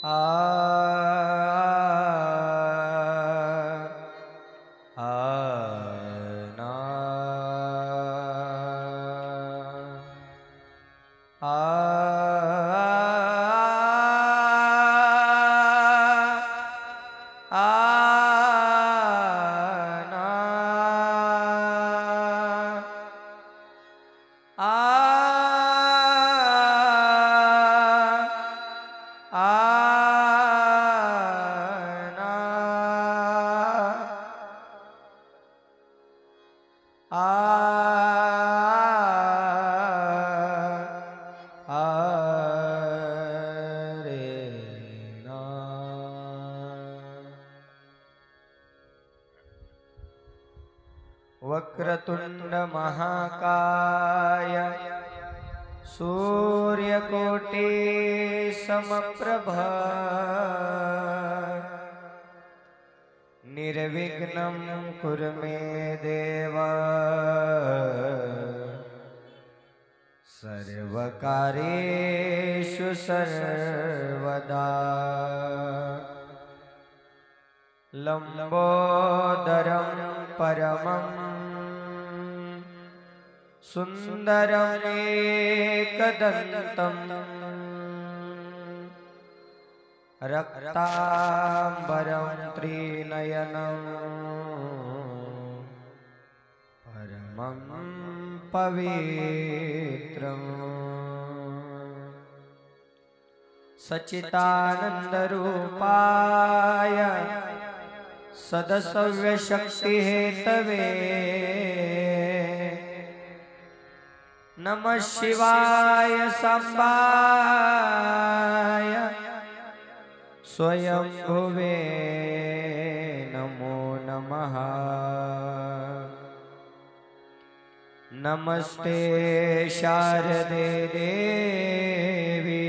आ ना वक्रतुंड महाकाय सूर्यकोटि समप्रभ निर्विघ्नं कुरु मे देव सर्वकार्येषु सर्वदा। लंबोदरं परमं सुंदरमेकदन्तं रक्तांबरं त्रिनयनं परमं पवित्रम् सच्चिदानन्दरूपाय सदसव्यशक्तिहेतवे नमः शिवाय सांबाय स्वयंभुवे नमो नमः। नमस्ते शारदे देवी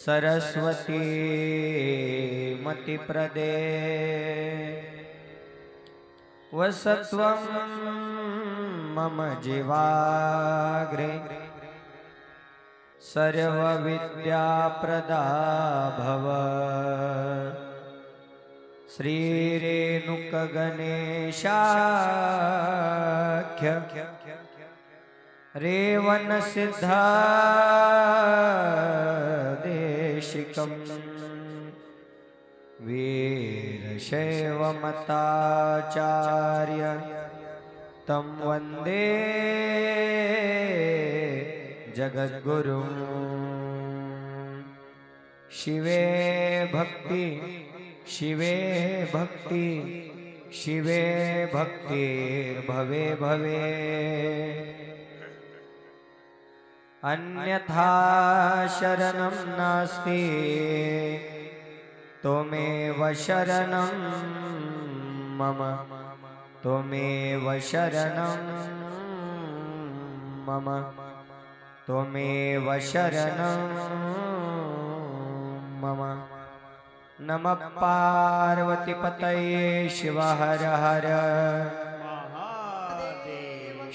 सरस्वती मतिप्रदे वसत्वं मम जीवाग्रे सर्वविद्याप्रदा भव। श्रीरेणुकगणेशाख्य रेवनसिद्धादेशिकं वीरशैवमताचार्य तं वन्दे जगद्गुरुं। शिवे भक्ति शिवे भक्ति शिवे भक्तिर्भवे भवे अन्यथा शरणं नास्ति त्वमेव शरणं मम त्वमेव शरणं मम त्वमेव शरणं मम। नमः पार्वतीपतये शिव हर हर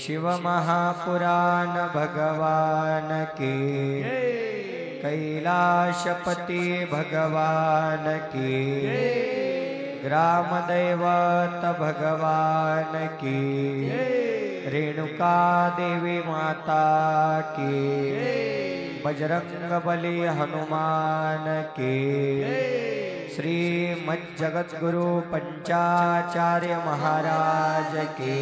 शिव महापुराण भगवान की कैलाशपति भगवान की ग्राम दैवत भगवान की रेणुका देवी माता की बजरंगबली हनुमान की श्रीमज्जगद्गुरु पंचाचार्य महाराज की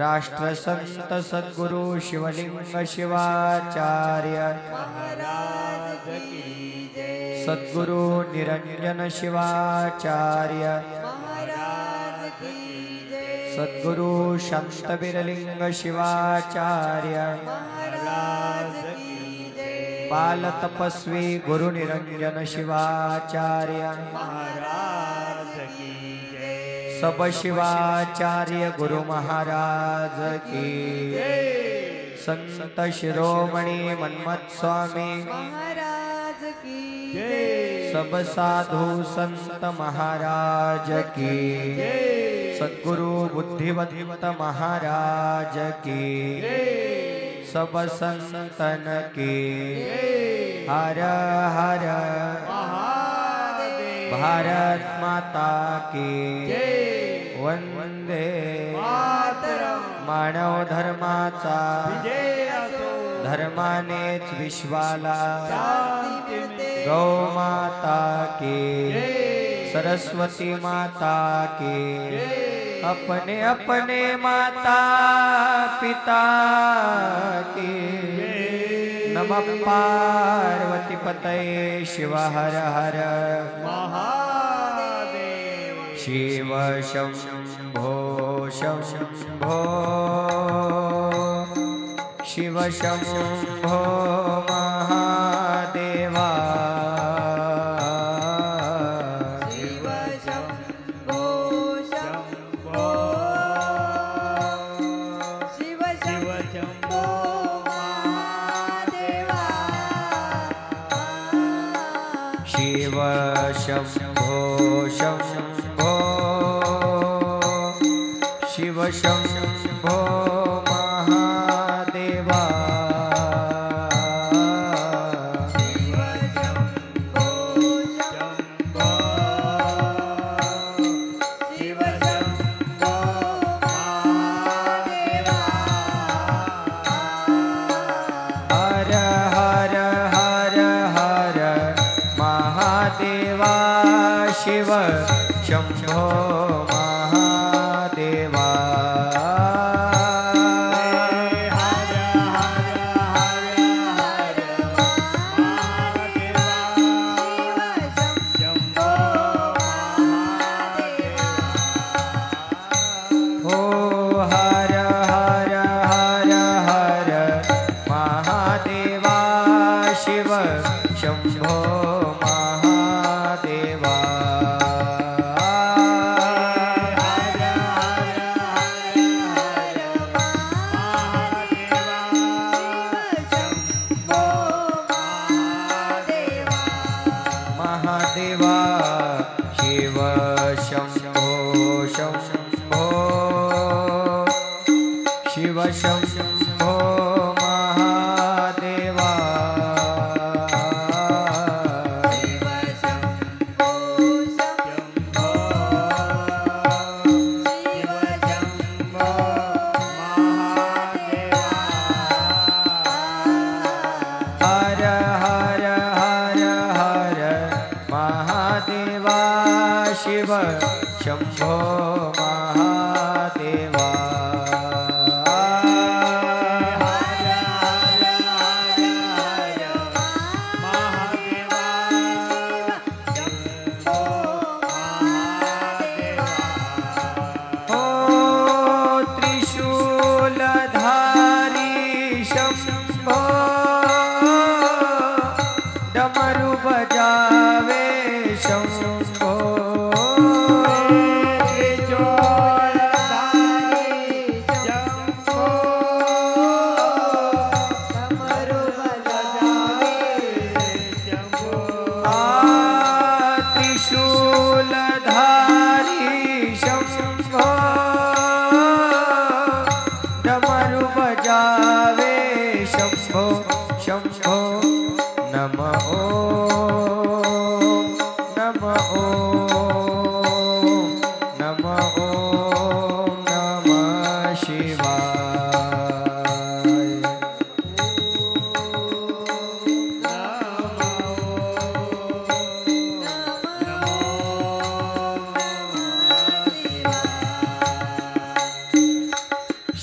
राष्ट्रसंत सद्गुरु शिवलिंग शिवाचार्य महाराज की सद्गुरु निरंजन शिवाचार्य महाराज की सद्गुरु शांतवीरलिंग शिवाचार्य महाराज की बाल तपस्वी गुरु निरंजन शिवाचार्य महाराज की सब शिवाचार्य गुरु महाराज की संत शिरोमणि मन्मथ स्वामी महाराज की सब साधु संत महाराज की सद्गुरु बुद्धिवंत महाराज की सब संतन के हर हर महादेव। भारत माता की वंदे मातरम। मानव धर्माचा विजय असो। धर्मानेच विश्वाला शांती मिळते। गौ माता की जय। सरस्वती माता की जय। अपने अपने माता पिता की नमः पार्वती पतये शिव हर हर महादेव। शिव शंभो शंभो शिव शंभो महादेवा शिव शंभो शंभो शिव शंभो महादेवा शिव शंभो शंभो शिव शंभो महादेवा शिव शंभो शंभो शिव शंभो महादेवा हर हर हर हर महादेवा शिव शंभो महादेवा हर हर हर हर महादेवा शंभो महादेवा हो हर हर हर हर महादेवा शिव शंभो महादेवा हर हर हर हर महादेवा शंभो महादेवा महादेवा शिव शंभो शंभो शिव शंभो महादेवा शिव शंभो शंभो शिव शंभो महादेवा हर हर हर हर महादेवा शिव शंभो महादेवा हर हर हर हर महादेवा शंभो महादेवा हो त्रिशूलधारी शंभो डमरू बजावे शंभो त्रिशूलधारी शंभो डमरू बजावे शंभो शंभो नम ओम नम ओम नम ओम नमः शिवाय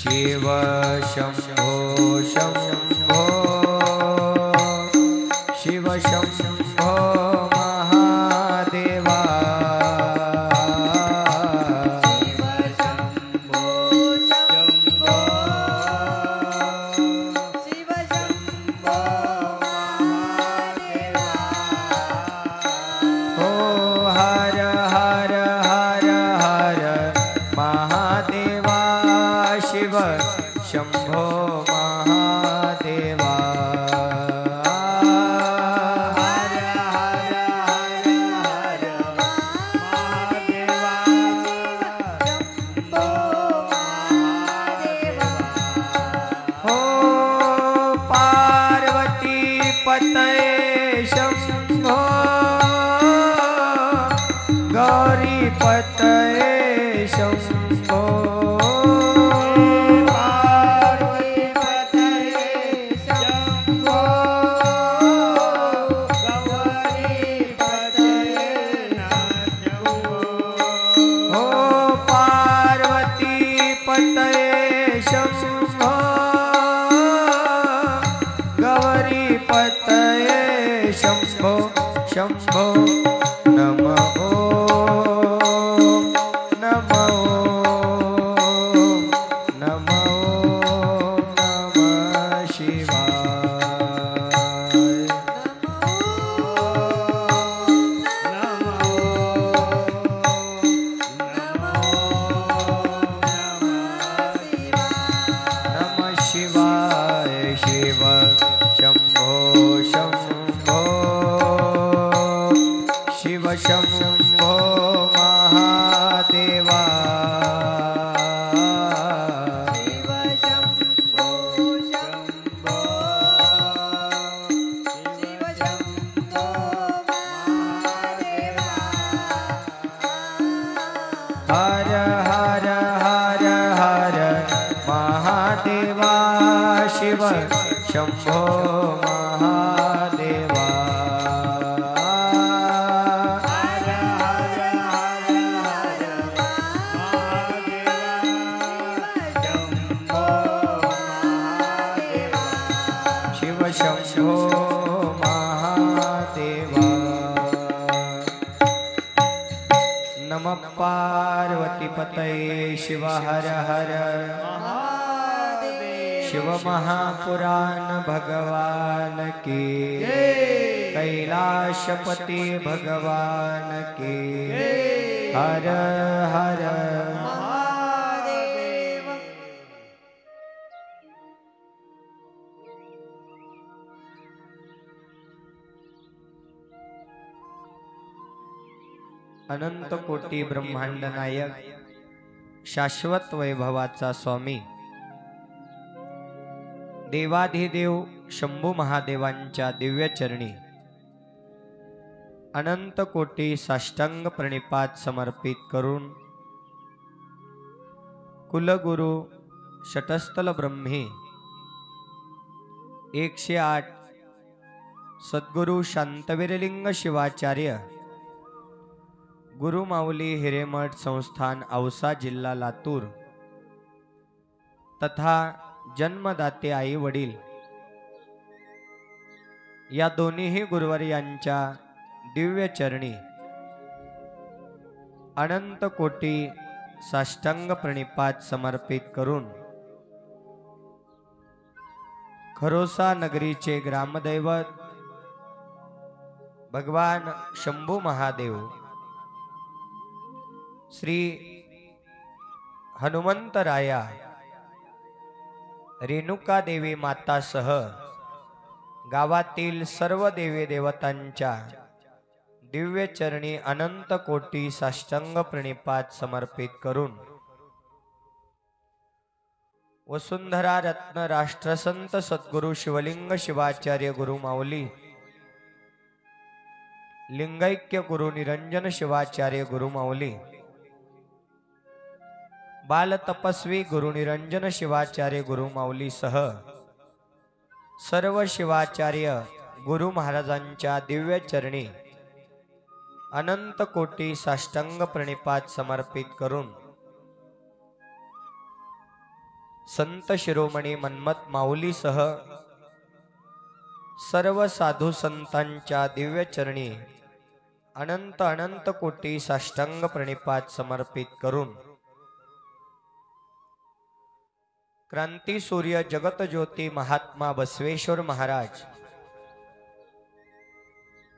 शिव शंभो शंभो शिव शंभो महादेवा हो हर हर हर हर महादेवा शिव शंभो महादेवा हो शंभो शंभो शंभो नमो नमो नमो नमः शिवाय नमः शिवाय शिव शंभो शंभो शिव शंभो महादेवा शिव शंभो शंभो शिव शंभो महादेवा हर हर हर हर महादेवा शिव शंभो महादेवा शिव शंभो महादेवा नमः पार्वती पतये शिव हर हर शिव महापुराण भगवान की कैलाशपति भगवान की हर हर अनंत कोटी ब्रह्मांड नायक शाश्वत वैभवाचा स्वामी देवाधिदेव शंभू महादेवांच्या दिव्य चरणी अनंत कोटी साष्टांग प्रणिपात समर्पित करून कुलगुरु शतस्थल ब्रह्मी 108 सद्गुरु शांतवीरलिंग शिवाचार्य गुरुमाऊली हिरेमठ संस्थान औसा जिल्हा लातूर तथा जन्मदाते आई वडील या दोन्ही गुरुवर्यांच्या दिव्य चरणी अनंत कोटी साष्टांग प्रणिपात समर्पित करून खरोसा नगरीचे ग्रामदैवत भगवान शंभू महादेव श्री हनुमंतराया रेणुका देवी मातासह गावातील सर्व देवी देवतांच्या दिव्य चरणी अनंत कोटी साष्टांग प्रणिपात समर्पित करून वसुंधरा रत्न राष्ट्रसंत सद्गुरु शिवलिंग शिवाचार्य गुरुमाऊली लिंगैक्य गुरु निरंजन शिवाचार्य गुरुमाऊली बाल तपस्वी गुरु निरंजन शिवाचार्य गुरुमाऊली सह सर्व शिवाचार्य गुरु महाराजांच्या दिव्य चरणी अनंत कोटी साष्टांग प्रणिपात समर्पित करून संत शिरोमणी मन्मथ माऊली सह सर्व साधू संतांच्या दिव्य चरणी अनंत अनंत कोटी साष्टांग प्रणिपात समर्पित करून क्रांती सूर्य जगत ज्योती महात्मा बसवेश्वर महाराज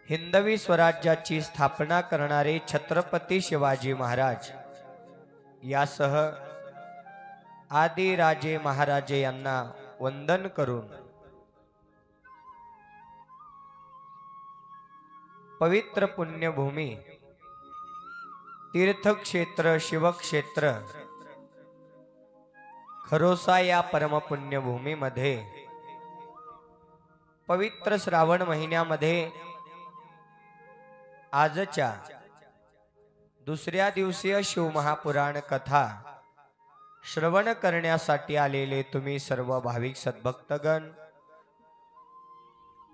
हिंदवी स्वराज्याची स्थापना करणारे छत्रपती शिवाजी महाराज यासह आदि राजे महाराजे यांना वंदन करून पवित्र पुण्यभूमी तीर्थक्षेत्र शिवक्षेत्र खरोसा या परमपुण्यभूमीमध्ये पवित्र श्रावण महिन्यामध्ये आजच्या दुसऱ्या दिवसीय शिवमहापुराण कथा श्रवण करण्यासाठी आलेले तुम्ही सर्व भाविक सद्भक्तगण,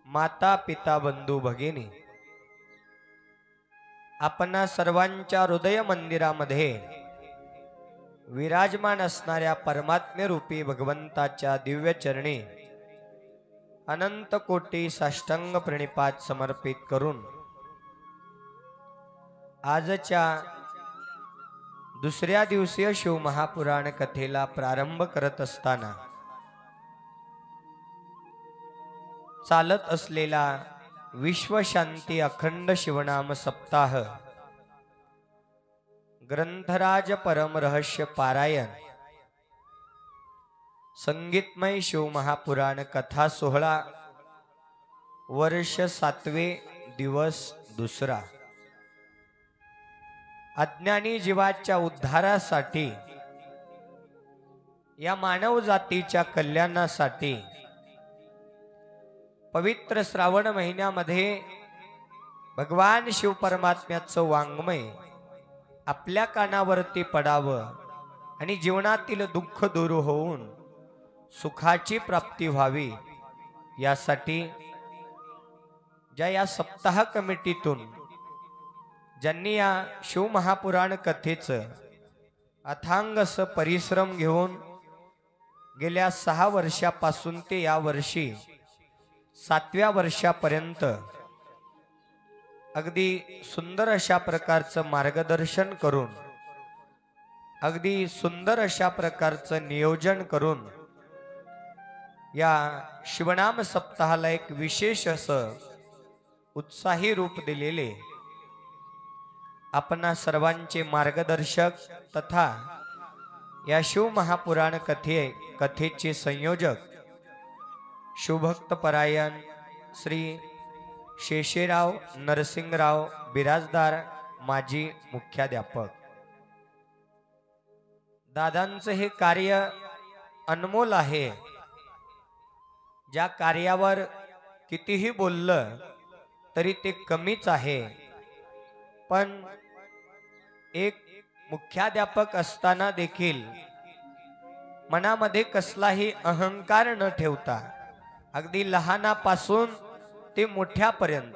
माता पिता बंधू भगिनी, आपणा सर्वांच्या हृदय मंदिरामध्ये विराजमान असणाऱ्या परमात्म्य रूपी भगवंताच्या दिव्य चरणी अनंत कोटी साष्टांग प्रणिपात समर्पित करून आजच्या दुसऱ्या दिवसीय शिव महापुराण कथेला प्रारंभ करत असताना चालत असलेला विश्वशांती अखंड शिवनाम सप्ताह ग्रंथराज परम रहस्य पारायण संगीतमय शिव महापुराण कथा सोहळा वर्ष 7वे दिवस दुसरा। अज्ञानी जीवाच्या उद्धारासाठी, या मानव जातीच्या कल्याणासाठी पवित्र श्रावण महिन्यामध्ये भगवान शिव परमात्म्याचं वाङ्मय आपल्या कानावरती पडावं आणि जीवनातील दुःख दूर होऊन सुखाची प्राप्ती व्हावी, यासाठी या सप्ताह कमिटीतून ज्यांनी या शिव महापुराण कथेचं अथांग असं परिश्रम घेऊन गेल्या 6 वर्षापासून ते या वर्षी 7व्या वर्षापर्यंत अगदी सुंदर अशा प्रकारचं मार्गदर्शन करून, अगदी सुंदर अशा प्रकारचं नियोजन करून या शिवनाम सप्ताहाला एक विशेष असं उत्साही रूप दिलेले आपणा सर्वांचे मार्गदर्शक तथा या शिव महापुराण कथेचे संयोजक शिवभक्त परायण श्री शेषेराव नरसिंगराव बिराजदार माजी मुख्याध्यापक। दादांचं हे कार्य अनमोल आहे। ज्या कार्यावर कितीही बोललं तरी ते कमीच आहे, पण एक मुख्याध्यापक असताना देखील मनामध्ये कसलाही अहंकार न ठेवता अगदी लहानापासून ते मोठ्यापर्यंत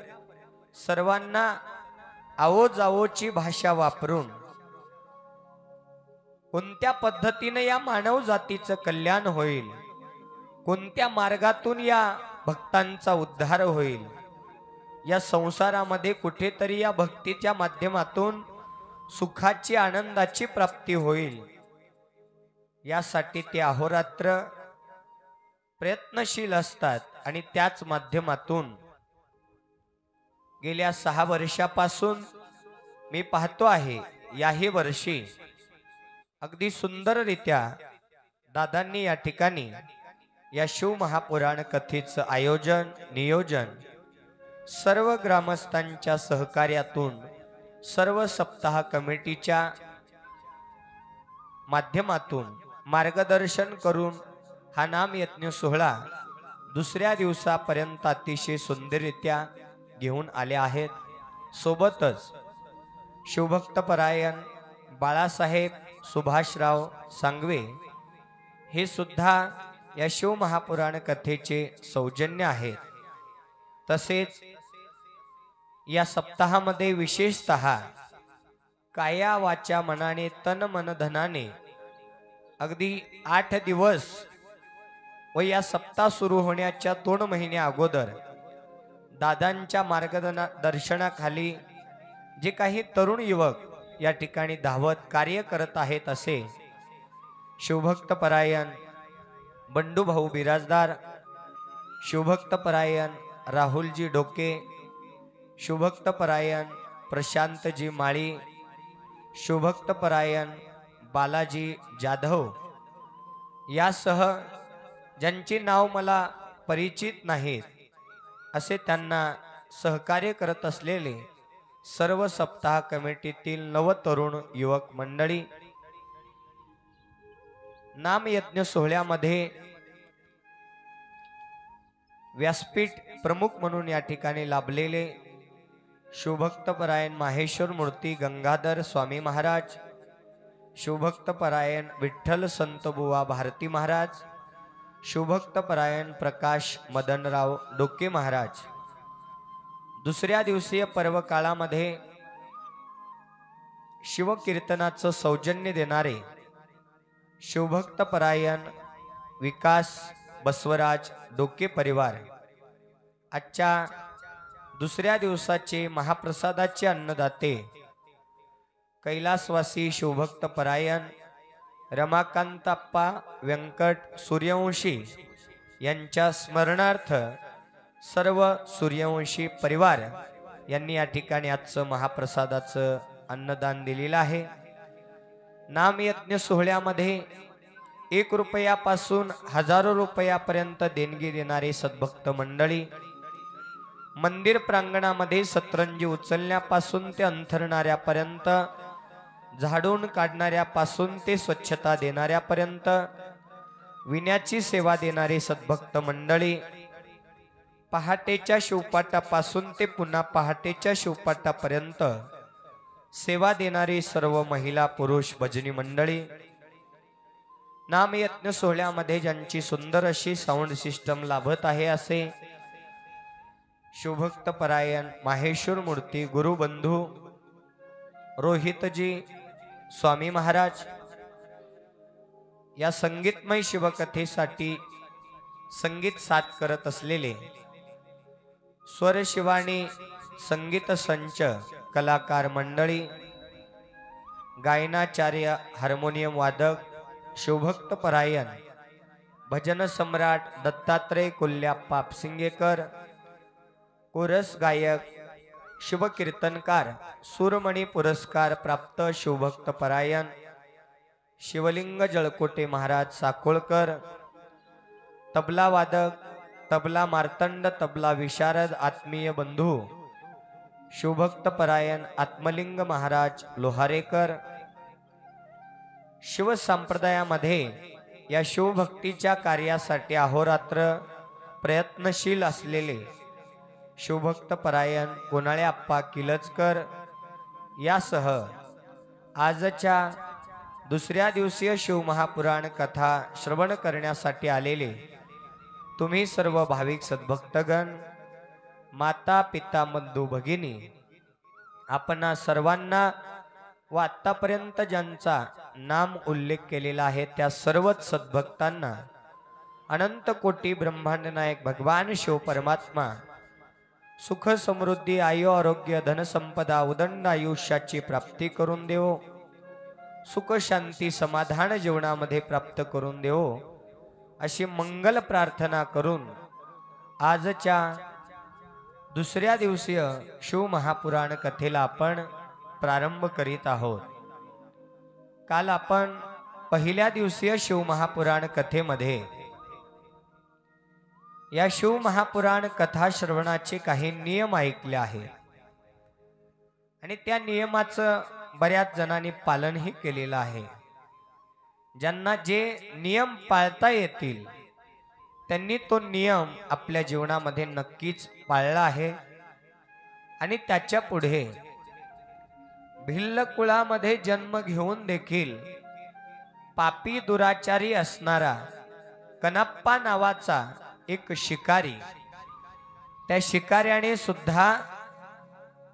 सर्वांना आवोजावोची भाषा वापरून कोणत्या पद्धतीने या मानव जातीचं कल्याण होईल, कोणत्या मार्गातून या भक्तांचा उद्धार होईल, या संसारामध्ये कुठेतरी या भक्तीच्या माध्यमातून सुखाची आनंदाची प्राप्ती होईल, यासाठी ते अहोरात्र प्रयत्नशील असतात। आणि त्याच माध्यमातून गेल्या 6 वर्षापासून मी पाहतो आहे, याही वर्षी अगदी सुंदररित्या दादांनी या ठिकाणी या शिव महापुराण कथेचं आयोजन नियोजन सर्व ग्रामस्थांच्या सहकार्यातून, सर्व सप्ताह कमिटीच्या माध्यमातून मार्गदर्शन करून हा नाम यज्ञ सोहळा दुसऱ्या दिवसापर्यंत अतिशय सुंदररित्या घेऊन आले आहेत। सोबतच शिवभक्त परायण बाळासाहेब सुभाषराव सांगवे हे सुद्धा या शिव महापुराण कथेचे सौजन्य आहेत। तसेच या सप्ताहामध्ये विशेषतः काया वाचा मनाने तन मन धनाने अगदी 8 दिवस व या सप्ताह सुरू होण्याच्या 2 महिने अगोदर दादांच्या मार्गदर्शनाखाली जे काही तरुण युवक या ठिकाणी धावत कार्य करत आहेत, असे शिवभक्त परायण बंडू भाऊ बिराजदार, शिवभक्त परायण राहुलजी डोके, शिवभक्त परायण प्रशांतजी माळी, शिवभक्त परायण बालाजी जाधव यासह ज्यांचे नाव मला परिचित नाहीत असे त्यांना सहकार्य करत असलेले सर्व सप्ताह कमिटीतील नवतरुण युवक मंडळी नाम यज्ञ सोहळ्यामध्ये व्यासपीठ प्रमुख म्हणून या ठिकाणी लाभलेले शिवभक्त परायण माहेश्वर मूर्ती गंगाधर स्वामी महाराज, शिवभक्तपरायण विठ्ठल संतबुवा भारती महाराज, शिवभक्तपरायण प्रकाश मदनराव डोके महाराज, दुसऱ्या दिवसीय पर्व काळामध्ये शिवकीर्तनाचं सौजन्य देणारे शिवभक्तपरायण विकास बसवराज डोके परिवार आजच्या दुसऱ्या दिवसाचे महाप्रसादाचे अन्नदाते कैलासवासी शिवभक्तपरायण रमाकांतप्पा व्यंकट सूर्यवंशी यांच्या स्मरणार्थ सर्व सूर्यवंशी परिवार यांनी या ठिकाणी आजचं महाप्रसादाचं अन्नदान दिलेलं आहे। नामयज्ञ सोहळ्यामध्ये 1 रुपयापासून हजारो रुपयापर्यंत देणगी देणारे सद्भक्त मंडळी, मंदिर प्रांगणामध्ये सतरंजी उचलण्यापासून ते अंथरणाऱ्यापर्यंत, झाडून काढणाऱ्यापासून ते स्वच्छता देणाऱ्यापर्यंत, विण्याची सेवा देणारे सद्भक्त मंडळी, पहाटेच्या शिवपाटापासून ते पुन्हा पहाटेच्या शिवपाटापर्यंत सेवा देणारी सर्व महिला पुरुष भजनी मंडळी, नामयज्ञ सोहळ्यामध्ये ज्यांची सुंदर अशी साऊंड सिस्टम लाभत आहे असे शिवभक्तपरायण माहेश्वर मूर्ती गुरुबंधू रोहितजी स्वामी महाराज, या संगीतमय शिवकथेसाठी संगीत साथ करत असलेले स्वर शिवाणी संगीत संच कलाकार मंडळी, गायनाचार्य हार्मोनियम वादक शिवभक्तपरायण भजन सम्राट दत्तात्रय कोल्हाप्पा आपसिंगेकर, कोरस गायक शिवकीर्तनकार सूरमणी पुरस्कार प्राप्त शिवभक्तपरायण शिवलिंग जळकोटे महाराज साकोळकर, तबला वादक तबला मार्तंड तबला विशारद आत्मीय बंधू शिवभक्तपरायण आत्मलिंग महाराज लोहारेकर, शिव संप्रदायामध्ये या शिवभक्तीच्या कार्यासाठी अहोरात्र प्रयत्नशील असलेले शिवभक्तपरायण गोनाळे आप्पा किलचकर यासह आजच्या दुसऱ्या दिवसीय शिवमहापुराण कथा श्रवण करण्यासाठी आलेले तुम्ही सर्व भाविक सद्भक्तगण, माता पिता बंधू भगिनी, आपणा सर्वांना व आतापर्यंत ज्यांचा नाम उल्लेख केलेला आहे त्या सर्वच सद्भक्तांना अनंत कोटी ब्रह्मांड नायक भगवान शिव परमात्मा सुख समृद्धी आयु आरोग्य धनसंपदा उदंड आयुष्याची प्राप्ती करून देवो, सुख शांती समाधान जीवनामध्ये प्राप्त करून देवो अशी मंगल प्रार्थना करून आजच्या दुसऱ्या दिवसीय शिव महापुराण कथेला आपण प्रारंभ करीत आहोत। काल आपण पहिल्या दिवसीय शिव महापुराण कथेमध्ये या शिव महापुराण कथा श्रवणाचे काही नियम ऐकले आहे आणि त्या नियमाचं बऱ्याच जणांनी पालनही केलेलं आहे। ज्यांना जे नियम पाळता येतील त्यांनी तो नियम आपल्या जीवनामध्ये नक्कीच पाळला आहे आणि त्याच्या पुढे भिल्ल कुळामध्ये जन्म घेऊन देखील पापी दुराचारी असणारा कनाप्पा नावाचा एक शिकारी, त्या शिकाऱ्याने सुद्धा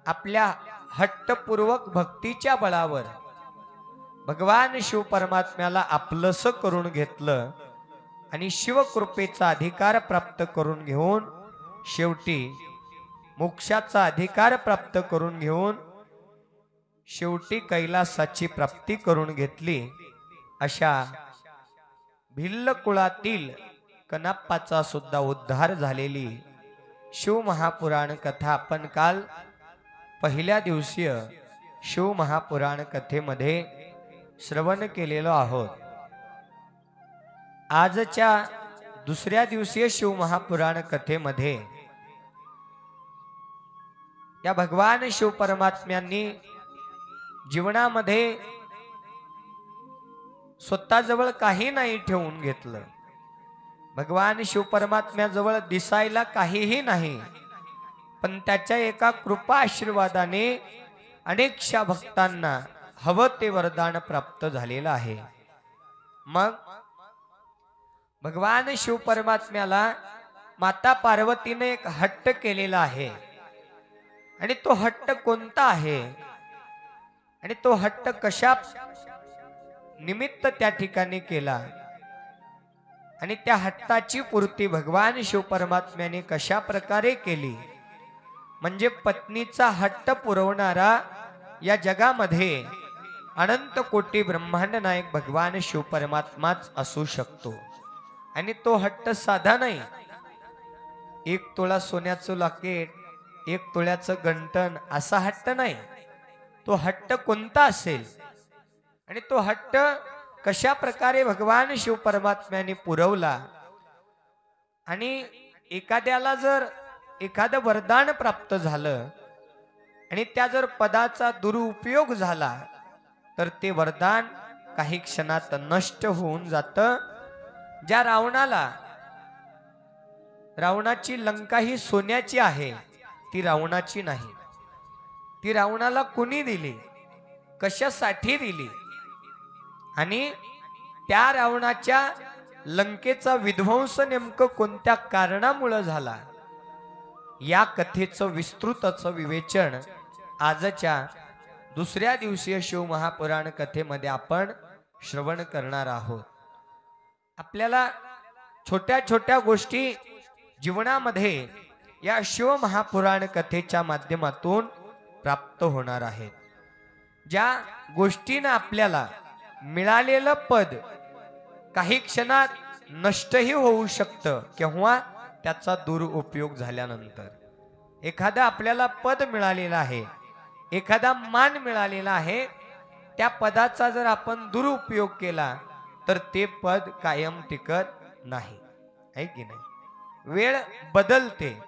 आपल्या हट्टपूर्वक भक्तीच्या बळावर भगवान शिव परमात्म्याला आपलंसं करून घेतलं आणि शिवकृपेचा अधिकार प्राप्त करून घेऊन शेवटी मोक्षाचा अधिकार प्राप्त करून घेऊन शेवटी कैलासाची प्राप्ती करून घेतली। अशा भिल्ल कुळातील कनाप्पाचा सुद्धा उद्धार झालेली शिव महापुराण कथा आपण काल पहिल्या दिवसीय शिव महापुराण कथेमध्ये श्रवण केलेलो आहोत। आजच्या दुसऱ्या दिवसीय शिव महापुराण कथेमध्ये या भगवान शिव परमात्म्यांनी जीवनामध्ये स्वतःजवळ काही नाही ठेवून घेतलं। भगवान शिव परमात्म्याजवळ दिसायला काहीही नाही, पण त्याच्या एका कृपा आशीर्वादाने अनेकशा भक्तांना हवं ते वरदान प्राप्त झालेलं आहे. मग भगवान शिव परमात्म्याला माता पार्वतीने एक हट्ट केलेला आहे. आणि तो हट्ट कोणता आहे आणि तो हट्ट कशा निमित्त त्या ठिकाणी केला आणि त्या हट्टाची पूर्ती भगवान शिव परमात्म्याने कशा प्रकारे केली, म्हणजे पत्नीचा हट्ट पुरवणारा या जगामध्ये अनंत कोटी ब्रह्मांड नायक भगवान शिव परमात्माच असू शकतो. आणि तो हट्ट साधा नाही. 1 तोळा सोन्याचं लॉकेट, 1 तोळ्याचं गंटन असा हट्ट नाही. तो हट्ट कोणता असेल आणि तो हट्ट कशा प्रकारे भगवान शिव परमात्म्याने पुरवला. आणि एखाद्याला जर एखादं वरदान प्राप्त झालं आणि त्या जर पदाचा दुरुपयोग झाला तर ते वरदान काही क्षणात नष्ट होऊन जातं. ज्या रावणाची लंका ही सोन्याची आहे, ती रावणाची नाही. ती रावणाला कुणी दिली, कशासाठी दिली आणि त्या रावणाच्या लंकेचा विध्वंस नेमकं कोणत्या कारणामुळे झाला, या कथेचं विस्तृतचं विवेचन आजच्या दुसऱ्या दिवसीय शिव महापुराण कथेमध्ये आपण श्रवण करणार आहोत. आपल्याला छोट्या छोट्या गोष्टी जीवनामध्ये या शिव महापुराण कथेच्या माध्यमातून प्राप्त होणार आहेत. ज्या गोष्टीनं आपल्याला मिळालेलं पद काही क्षणात नष्टही होऊ शकतं किंवा त्याचा दुरुपयोग झाल्यानंतर. एखादा आपल्याला पद मिळालेला आहे, एखादा मान मिळालेला आहे, त्या पदाचा जर आपण दुरुपयोग केला तर ते पद कायम टिकत नाही, आहे की नाही. वेळ बदलते.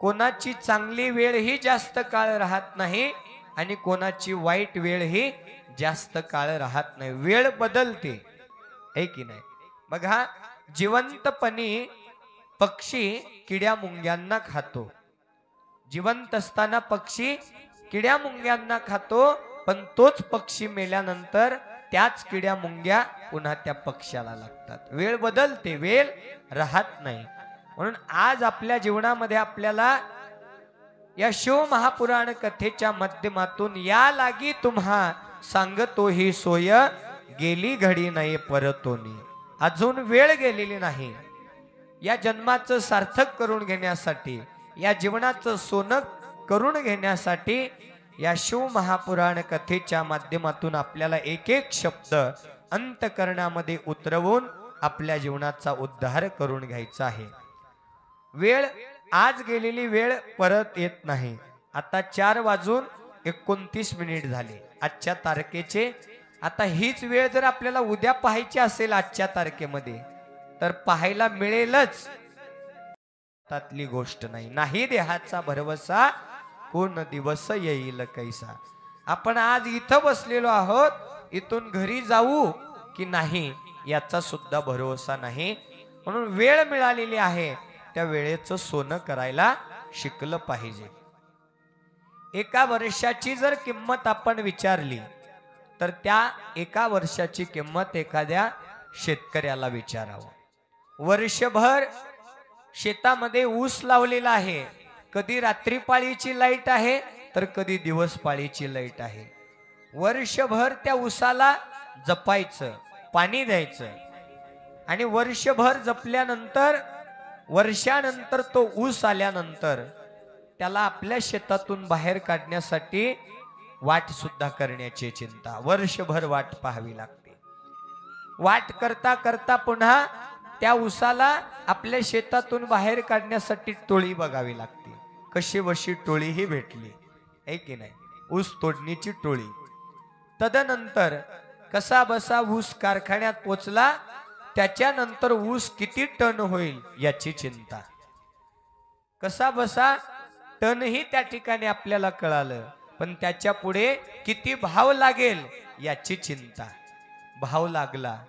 कोणाची चांगली वेळ ही जास्त काळ राहत नाही आणि कोणाची वाईट वेळ ही जास्त काळ राहत नाही. वेळ बदलते, आहे की नाही. बघा, जिवंतपणी पक्षी किड्या मुंग्यांना खातो. जिवंत असताना पक्षी किड्या मुंग्यांना खातो, पण तोच पक्षी मेल्यानंतर त्याच किड्या मुंग्या पुन्हा त्या पक्षाला लागतात. वेळ बदलते, वेळ राहत नाही. म्हणून आज आपल्या जीवनामध्ये आपल्याला या शिव महापुराण कथेच्या माध्यमातून या लागी तुम्हा सांगतो ही सोय, गेली घडी नाही परतोनी. अजून वेळ गेलेली नाही. या जन्माचं सार्थक करून घेण्यासाठी, या जीवनाचं सोनं करून घेण्यासाठी या शिव महापुराण कथेच्या माध्यमातून आपल्याला एक एक शब्द अंतःकरणामध्ये उतरवून आपल्या जीवनाचा उद्धार करून घ्यायचा आहे. वेळ, आज गेलेली वेळ परत येत नाही. आता 4:29 झाले आजच्या तारखेचे. आता हीच वेळ जर आपल्याला उद्या पाहायची असेल आजच्या तारखेमध्ये तर पाहायला मिळेलच, त्यातली गोष्ट नाही. नाही देहाचा भरवसा, कोण दिवस येईल कैसा. आपण आज इथं बसलेलो आहोत, इथून घरी जाऊ की नाही याचा सुद्धा भरोसा नाही. म्हणून वेळ मिळालेली आहे, त्या वेळेचं सोनं करायला शिकलं पाहिजे. एका वर्षाची जर किंमत आपण विचारली तर त्या एका वर्षाची किंमत एखाद्या शेतकऱ्याला विचारावं. वर्षभर शेतामध्ये ऊस लावलेला आहे. कधी रात्री पाळीची लाईट आहे तर कधी दिवस पाळीची लाईट आहे. वर्षभर त्या ऊसाला जपायचं, पाणी द्यायचं आणि वर्षभर जपल्यानंतर वर्षानंतर तो ऊस आल्यानंतर त्याला आपल्या शेतातून बाहेर काढण्यासाठी वाट सुद्धा करण्याची चिंता. वर्षभर वाट पाहावी लागते. वाट करता करता पुन्हा त्या ऊसाला आपल्या शेतातून बाहेर काढण्यासाठी टोळी बघावी लागते. कशी वशी टोळी ही भेटली, आहे की नाही. ऊस तोडणीची टोळी. तदनंतर कसा बसा ऊस कारखान्यात पोचला, त्याच्यानंतर ऊस किती टन होईल याची चिंता. कसा बसा टन ही त्या ठिकाणी आपल्याला कळालं, पण त्याच्या पुढे किती भाव लागेल याची चिंता. भाव लागला,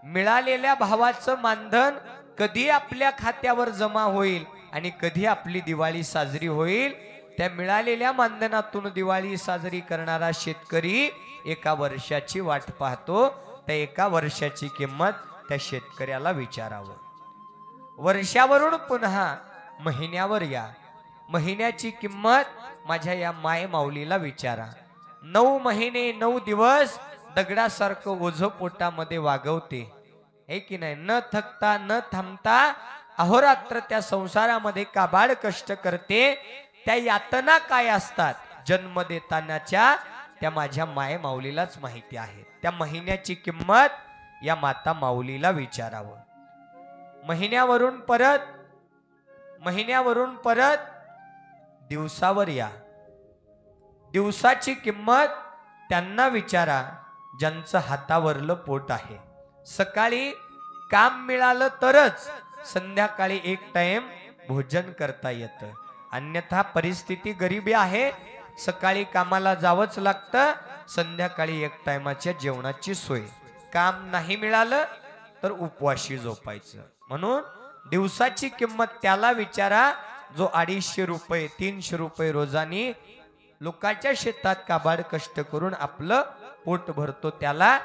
मिळालेल्या भावाचं मानधन कधी आपल्या खात्यावर जमा होईल आणि कधी आपली दिवाळी साजरी होईल त्या मिळालेल्या मानधनातून दिवाळी साजरी करणारा शेतकरी एका वर्षाची वाट पाहतो. त्या एका वर्षाची किंमत त्या शेतकऱ्याला विचारावं. वर्षावरून पुन्हा महिन्यावर या. महिन्याची किंमत माझ्या या माय माऊलीला विचारा. 9 महिने 9 दिवस दगडासारखं ओझं पोटामध्ये वागवते, हे की नाही. न थकता न थांबता अहोरात्र त्या संसारामध्ये काबाड कष्ट करते. त्या यातना काय असतात जन्म देतानाच्या त्या माझ्या माय माऊलीलाच माहिती आहे. त्या महिन्याची किंमत या माता माऊलीला विचारावं. महिन्यावरून परत दिवसावर या. दिवसाची किंमत त्यांना विचारा ज्यांचं हातावरलं पोट आहे. सकाळी काम मिळालं तरच संध्याकाळी एक टाइम भोजन करता येतं. अन्यथा परिस्थिती गरिबी आहे, सकाळी कामाला जावंच लागतं, संध्याकाळी एक टाइमाच्या जेवणाची सोय. काम नाही मिळालं तर उपवाशी झोपायचं. म्हणून दिवसाची किंमत त्याला विचारा जो 250 रुपये 300 रुपये रोजानी लोकांच्या शेतात काबाड कष्ट करून आपलं पोट भरतो. त्याला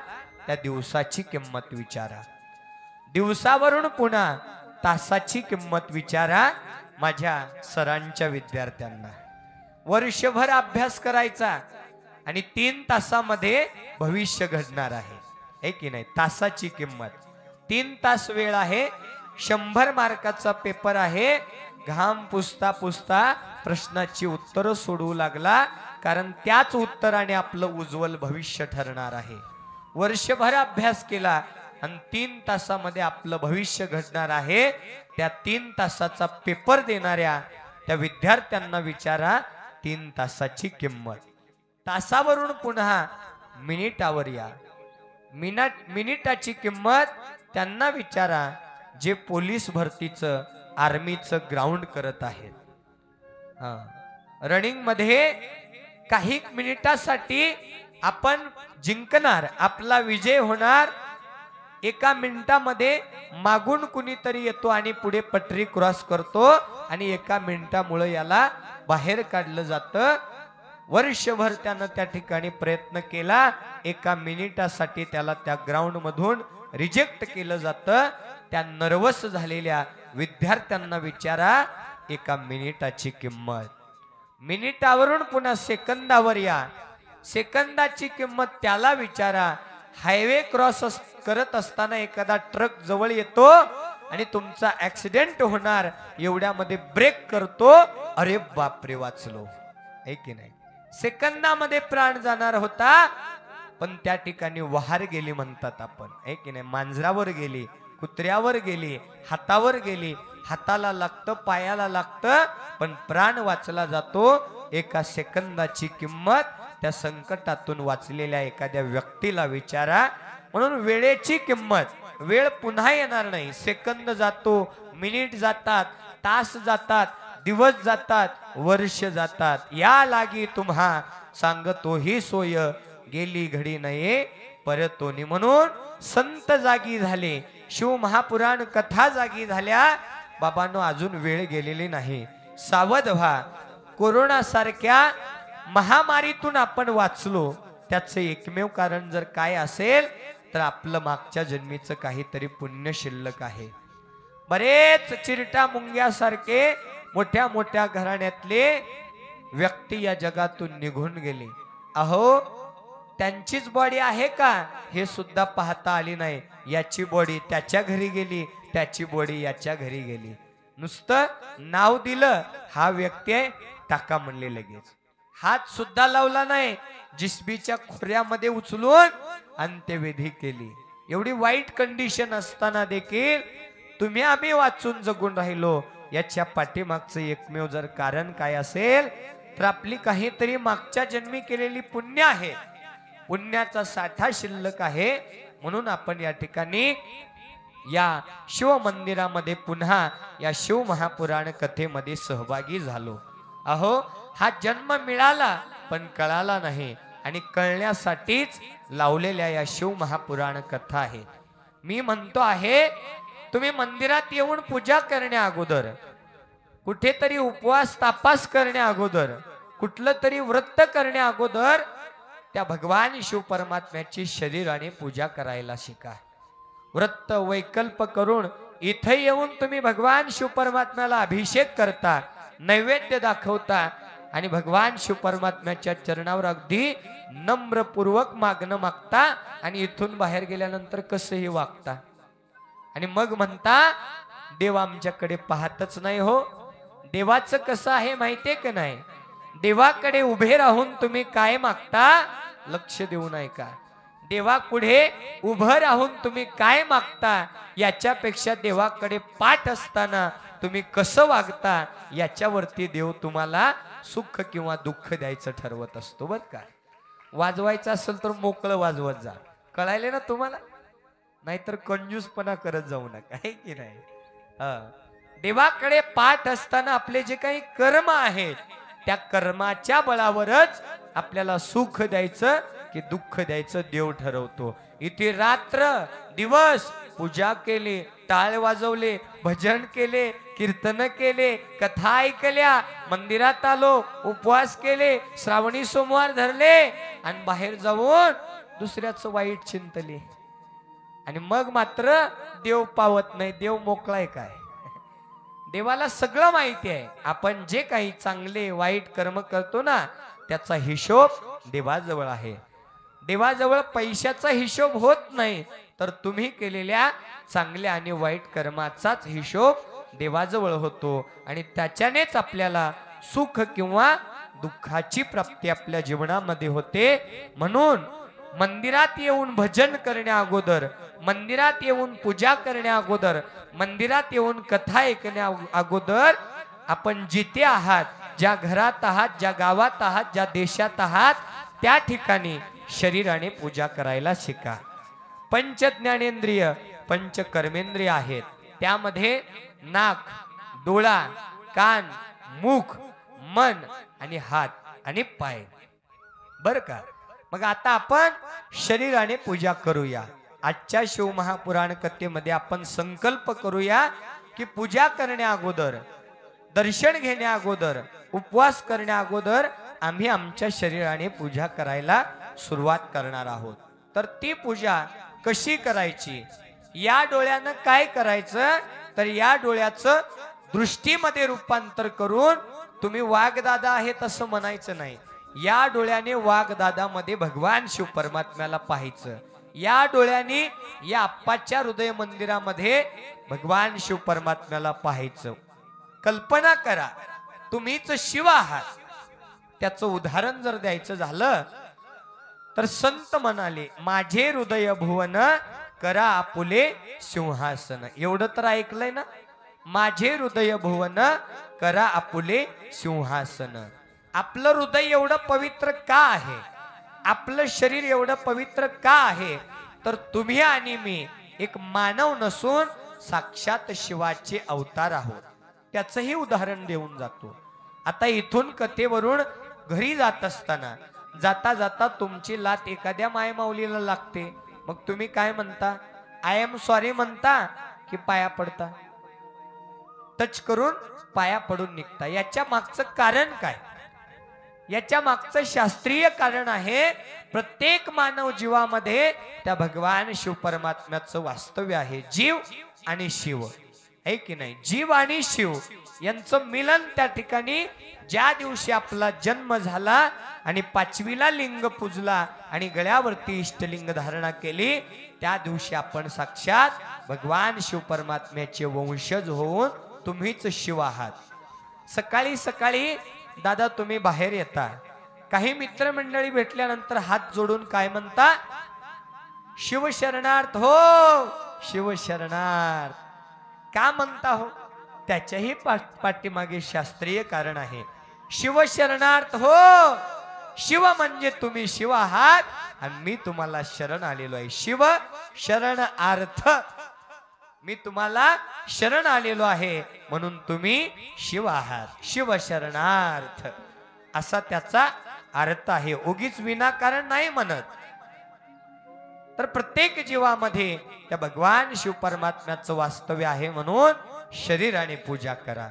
त्या दिवसाची किंमत विचारा. दिवसावरून पुन्हा तासाची किंमत विचारा माझ्या सरांच्या विद्यार्थ्यांना. वर्षभर अभ्यास करायचा आणि 3 तासामध्ये भविष्य घडणार आहे, हे की नाही. तासाची किंमत 3 तास वेळ आहे. 100 मार्काचा पेपर आहे. घाम पुसता पुसता प्रश्नाची उत्तरं सोडवू लागला, कारण त्याच उत्तराने आपलं उज्ज्वल भविष्य ठरणार आहे. वर्षभर अभ्यास केला आणि 3 तासामध्ये आपलं भविष्य घडणार आहे. त्या 3 तासाचा पेपर देणाऱ्या त्या विद्यार्थ्यांना विचारा 3 तासाची किंमत. तासावरून पुन्हा मिनिटावर या. मिनिटाची किंमत त्यांना विचारा जे पोलीस भरतीचं आर्मीचं ग्राउंड करत आहेत. रनिंग मध्ये काही मिनिटासाठी आपण जिंकणार, आपला विजय होणार. एका मिनिटामध्ये मागून कुणीतरी येतो आणि पुढे पटरी क्रॉस करतो आणि एका मिनिटामुळे याला बाहेर काढलं जातं. वर्षभर त्यानं त्या ठिकाणी प्रयत्न केला, एका मिनिटासाठी त्याला त्या ग्राउंड मधून रिजेक्ट केलं जातं. त्या नर्वस झालेल्या विद्यार्थ्यांना विचारा एका मिनिटाची किंमत. मिनिटावरून पुन्हा सेकंदावर या. सेकंदाची किंमत त्याला विचारा हायवे क्रॉस करत असताना एखादा ट्रक जवळ येतो आणि तुमचा ऍक्सिडेंट होणार, एवढ्यामध्ये ब्रेक करतो, अरे बापरे वाचलो, आहे की नाही. सेकंदामध्ये प्राण जाणार होता, पण त्या ठिकाणी वहार गेली म्हणतात आपण, आहे की नाही. मांजरावर गेली, कुत्र्यावर गेली, हातावर गेली. हाताला लागतं, पायाला लागतं, पण प्राण वाचला जातो. एका सेकंदाची किंमत त्या संकटातून वाचलेल्या एखाद्या व्यक्तीला विचारा. म्हणून वेळेची किंमत, वेळ पुन्हा येणार नाही. सेकंद जातो, मिनिट जातात, तास जातात, दिवस जातात, वर्ष जातात. या लागी तुम्हा सांगतो ही सोय, गेली घडी नये परतोनी. म्हणून संत जागी झाले, शिव महापुराण कथा जागी झाल्या. बाबांनो अजून वेळ गेलेली नाही, सावध व्हा. कोरोना सारख्या महामारीतून आपण वाचलो, त्याचं एकमेव कारण जर काय असेल तर आपलं मागच्या जन्मीचं काहीतरी पुण्य शिल्लक आहे. बरेच चिरटा मुंग्यासारखे मोठ्या मोठ्या घराण्यातले व्यक्ती या जगातून निघून गेले. अहो त्यांचीच बॉडी आहे का हे सुद्धा पाहता आली नाही. याची बॉडी त्याच्या घरी गेली, त्याची बॉडी याच्या घरी गेली. नुसतं नाव दिलं, हा व्यक्ती आहे, टाका म्हणले लगेच. हात सुद्धा लावला नाही, जिसबीच्या खोऱ्यामध्ये उचलून अंत्यविधी केली. एवढी वाईट कंडिशन असताना देखील तुम्ही आम्ही वाचून जगून राहिलो. याच्या पाठीमागचं एकमेव जर कारण काय असेल तर आपली काहीतरी मागच्या जन्मी केलेली पुण्य आहे, पुण्याचा साठा शिल्लक आहे. म्हणून आपण या ठिकाणी या शिव मंदिरामध्ये पुन्हा या शिव महापुराण कथेमध्ये सहभागी झालो. अहो हा जन्म मिळाला पण कळाला नाही, आणि कळण्यासाठीच लावलेल्या या शिव महापुराण कथा आहे. मी म्हणतो आहे तुम्ही मंदिरात येऊन पूजा करण्या अगोदर, कुठेतरी उपवास तापास करण्या अगोदर कुठलं तरी व्रत करण्या अगोदर त्या भगवान शिव परमात्म्याची शरीराने पूजा करायला शिका. व्रत वैकल्प करून इथे येऊन तुम्ही भगवान शिव परमात्म्याला अभिषेक करता, नैवेद्य दाखवता आणि भगवान शिव परमात्म्याच्या चरणावर अगदी नम्रपूर्वक मागणं मागता आणि इथून बाहेर गेल्यानंतर कसंही वागता आणि मग म्हणता देव आमच्याकडे पाहतच नाही हो. देवाचं कसं आहे माहितीये का नाही? देवाकडे उभे राहून तुम्ही काय मागता लक्ष देऊ नये का? देवापुढे उभं राहून तुम्ही काय मागता याच्यापेक्षा देवाकडे पाठ असताना तुम्ही कसं वागता याच्यावरती देव तुम्हाला सुख किंवा दुःख द्यायचं ठरवत असतो. बर का? वाजवायचं असेल तर मोकळं वाजवत जा. कळायले ना तुम्हाला? नाहीतर कंजूसपणा करत जाऊ नका, आहे की नाही? देवाकडे पाठ असताना आपले जे काही कर्म आहेत त्या कर्माच्या बळावरच आपल्याला सुख द्यायचं की दुःख द्यायचं देव ठरवतो. इथे रात्र दिवस पूजा केली, टाळ वाजवले, भजन केले, कीर्तन केले, कथा ऐकल्या, मंदिरात आलो, उपवास केले, श्रावणी सोमवार धरले आणि बाहेर जाऊन दुसऱ्याचं वाईट चिंतले आणि मग मात्र देव पावत नाही. देव मोकळाय काय? देवाला सगळं माहिती आहे. आपण जे काही चांगले वाईट कर्म करतो ना त्याचा हिशोब देवाजवळ आहे. देवाजवळ पैशाचा हिशोब होत नाही, तर तुम्ही केलेल्या चांगल्या आणि वाईट कर्माचाच हिशोब देवाजवळ होतो आणि त्याच्यानेच आपल्याला सुख किंवा दुःखाची प्राप्ती आपल्या जीवनामध्ये होते. म्हणून मंदिरात येऊन भजन करण्या अगोदर, मंदिरात येऊन पूजा करण्या अगोदर, मंदिरात येऊन कथा ऐकण्या अगोदर आपण जिथे आहात, ज्या घरात आहात, ज्या गावात आहात, ज्या देशात आहात त्या ठिकाणी शरीराने पूजा करायला शिका. पंच ज्ञानेंद्रिय, पंच कर्मेंद्रिय आहेत. त्यामध्ये नाक, डोळा, कान, मुख, मन आणि हात आणि पाय. बर का? मग आता आपण शरीराने पूजा करूया. आजच्या शिवमहापुराण कथेमध्ये आपण संकल्प करूया की पूजा करण्या अगोदर, दर्शन घेण्या अगोदर, उपवास करण्या अगोदर आम्ही आमच्या शरीराने पूजा करायला सुरुवात करणार आहोत. तर ती पूजा कशी करायची? या डोळ्यानं काय करायचं? तर या डोळ्याचं दृष्टीमध्ये रूपांतर करून तुम्ही वाघदादा आहेत असं म्हणायचं नाही. या डोळ्याने वाघदादामध्ये भगवान शिव परमात्म्याला पाहायचं. या डोळ्याने या आप्पाच्या हृदय मंदिरामध्ये भगवान शिव परमात्म्याला पाहायचं. कल्पना करा तुम्हीच शिव आहात. त्याचं उदाहरण जर द्यायचं झालं तर संत म्हणाले, माझे हृदय भुवन करा आपुले सिंहासन. एवढं तर ऐकलंय ना? माझे हृदय भुवन करा आपुले सिंहासन. आपलं हृदय एवढं पवित्र का आहे? आपलं शरीर एवढं पवित्र का आहे? तर तुम्ही आणि मी एक मानव नसून साक्षात शिवाचे अवतार आहोत. त्याचंही उदाहरण देऊन जातो. आता इथून कथेवरून घरी जात असताना, जाता जाता तुमची लात एखाद्या मायमाऊलीला लागते, मग तुम्ही काय म्हणता? आय एम सॉरी म्हणता की पाया पडता? टच करून पाया पडून निघता. याच्या मागचं कारण काय? याच्या मागचं शास्त्रीय कारण आहे, प्रत्येक मानव जीवामध्ये त्या भगवान शिव परमात्म्याचं वास्तव्य आहे. जीव आणि शिव आहे की नाही? जीव आणि शिव यांचं मिलन त्या ठिकाणी ज्या दिवशी आपला जन्म झाला आणि 5वीला लिंग पूजला आणि गळ्यावरती इष्टलिंग धारणा केली, त्या दिवशी आपण साक्षात भगवान शिव परमात्म्याचे वंशज होऊन तुम्हीच शिव आहात. सकाळी सकाळी दादा तुम्ही बाहेर येता, काही मित्रमंडळी भेटल्यानंतर हात जोडून काय म्हणता? शिवशरणार्थ हो, शिवशरणार्थ. का म्हणता हो? त्याच्याही पाठीमागे शास्त्रीय कारण आहे. शिवशरणार्थ हो, शिव म्हणजे तुम्ही शिव आहात आणि मी तुम्हाला शरण आलेलो आहे. शिव शरणार्थ, मी तुम्हाला शरण आलेलो आहे म्हणून तुम्ही शिव आहात. शिव शरणार्थ असा त्याचा अर्थ आहे. उगीच विनाकारण नाही म्हणत. तर प्रत्येक जीवामध्ये त्या भगवान शिव परमात्म्याचं वास्तव्य आहे म्हणून शरीराने पूजा करा.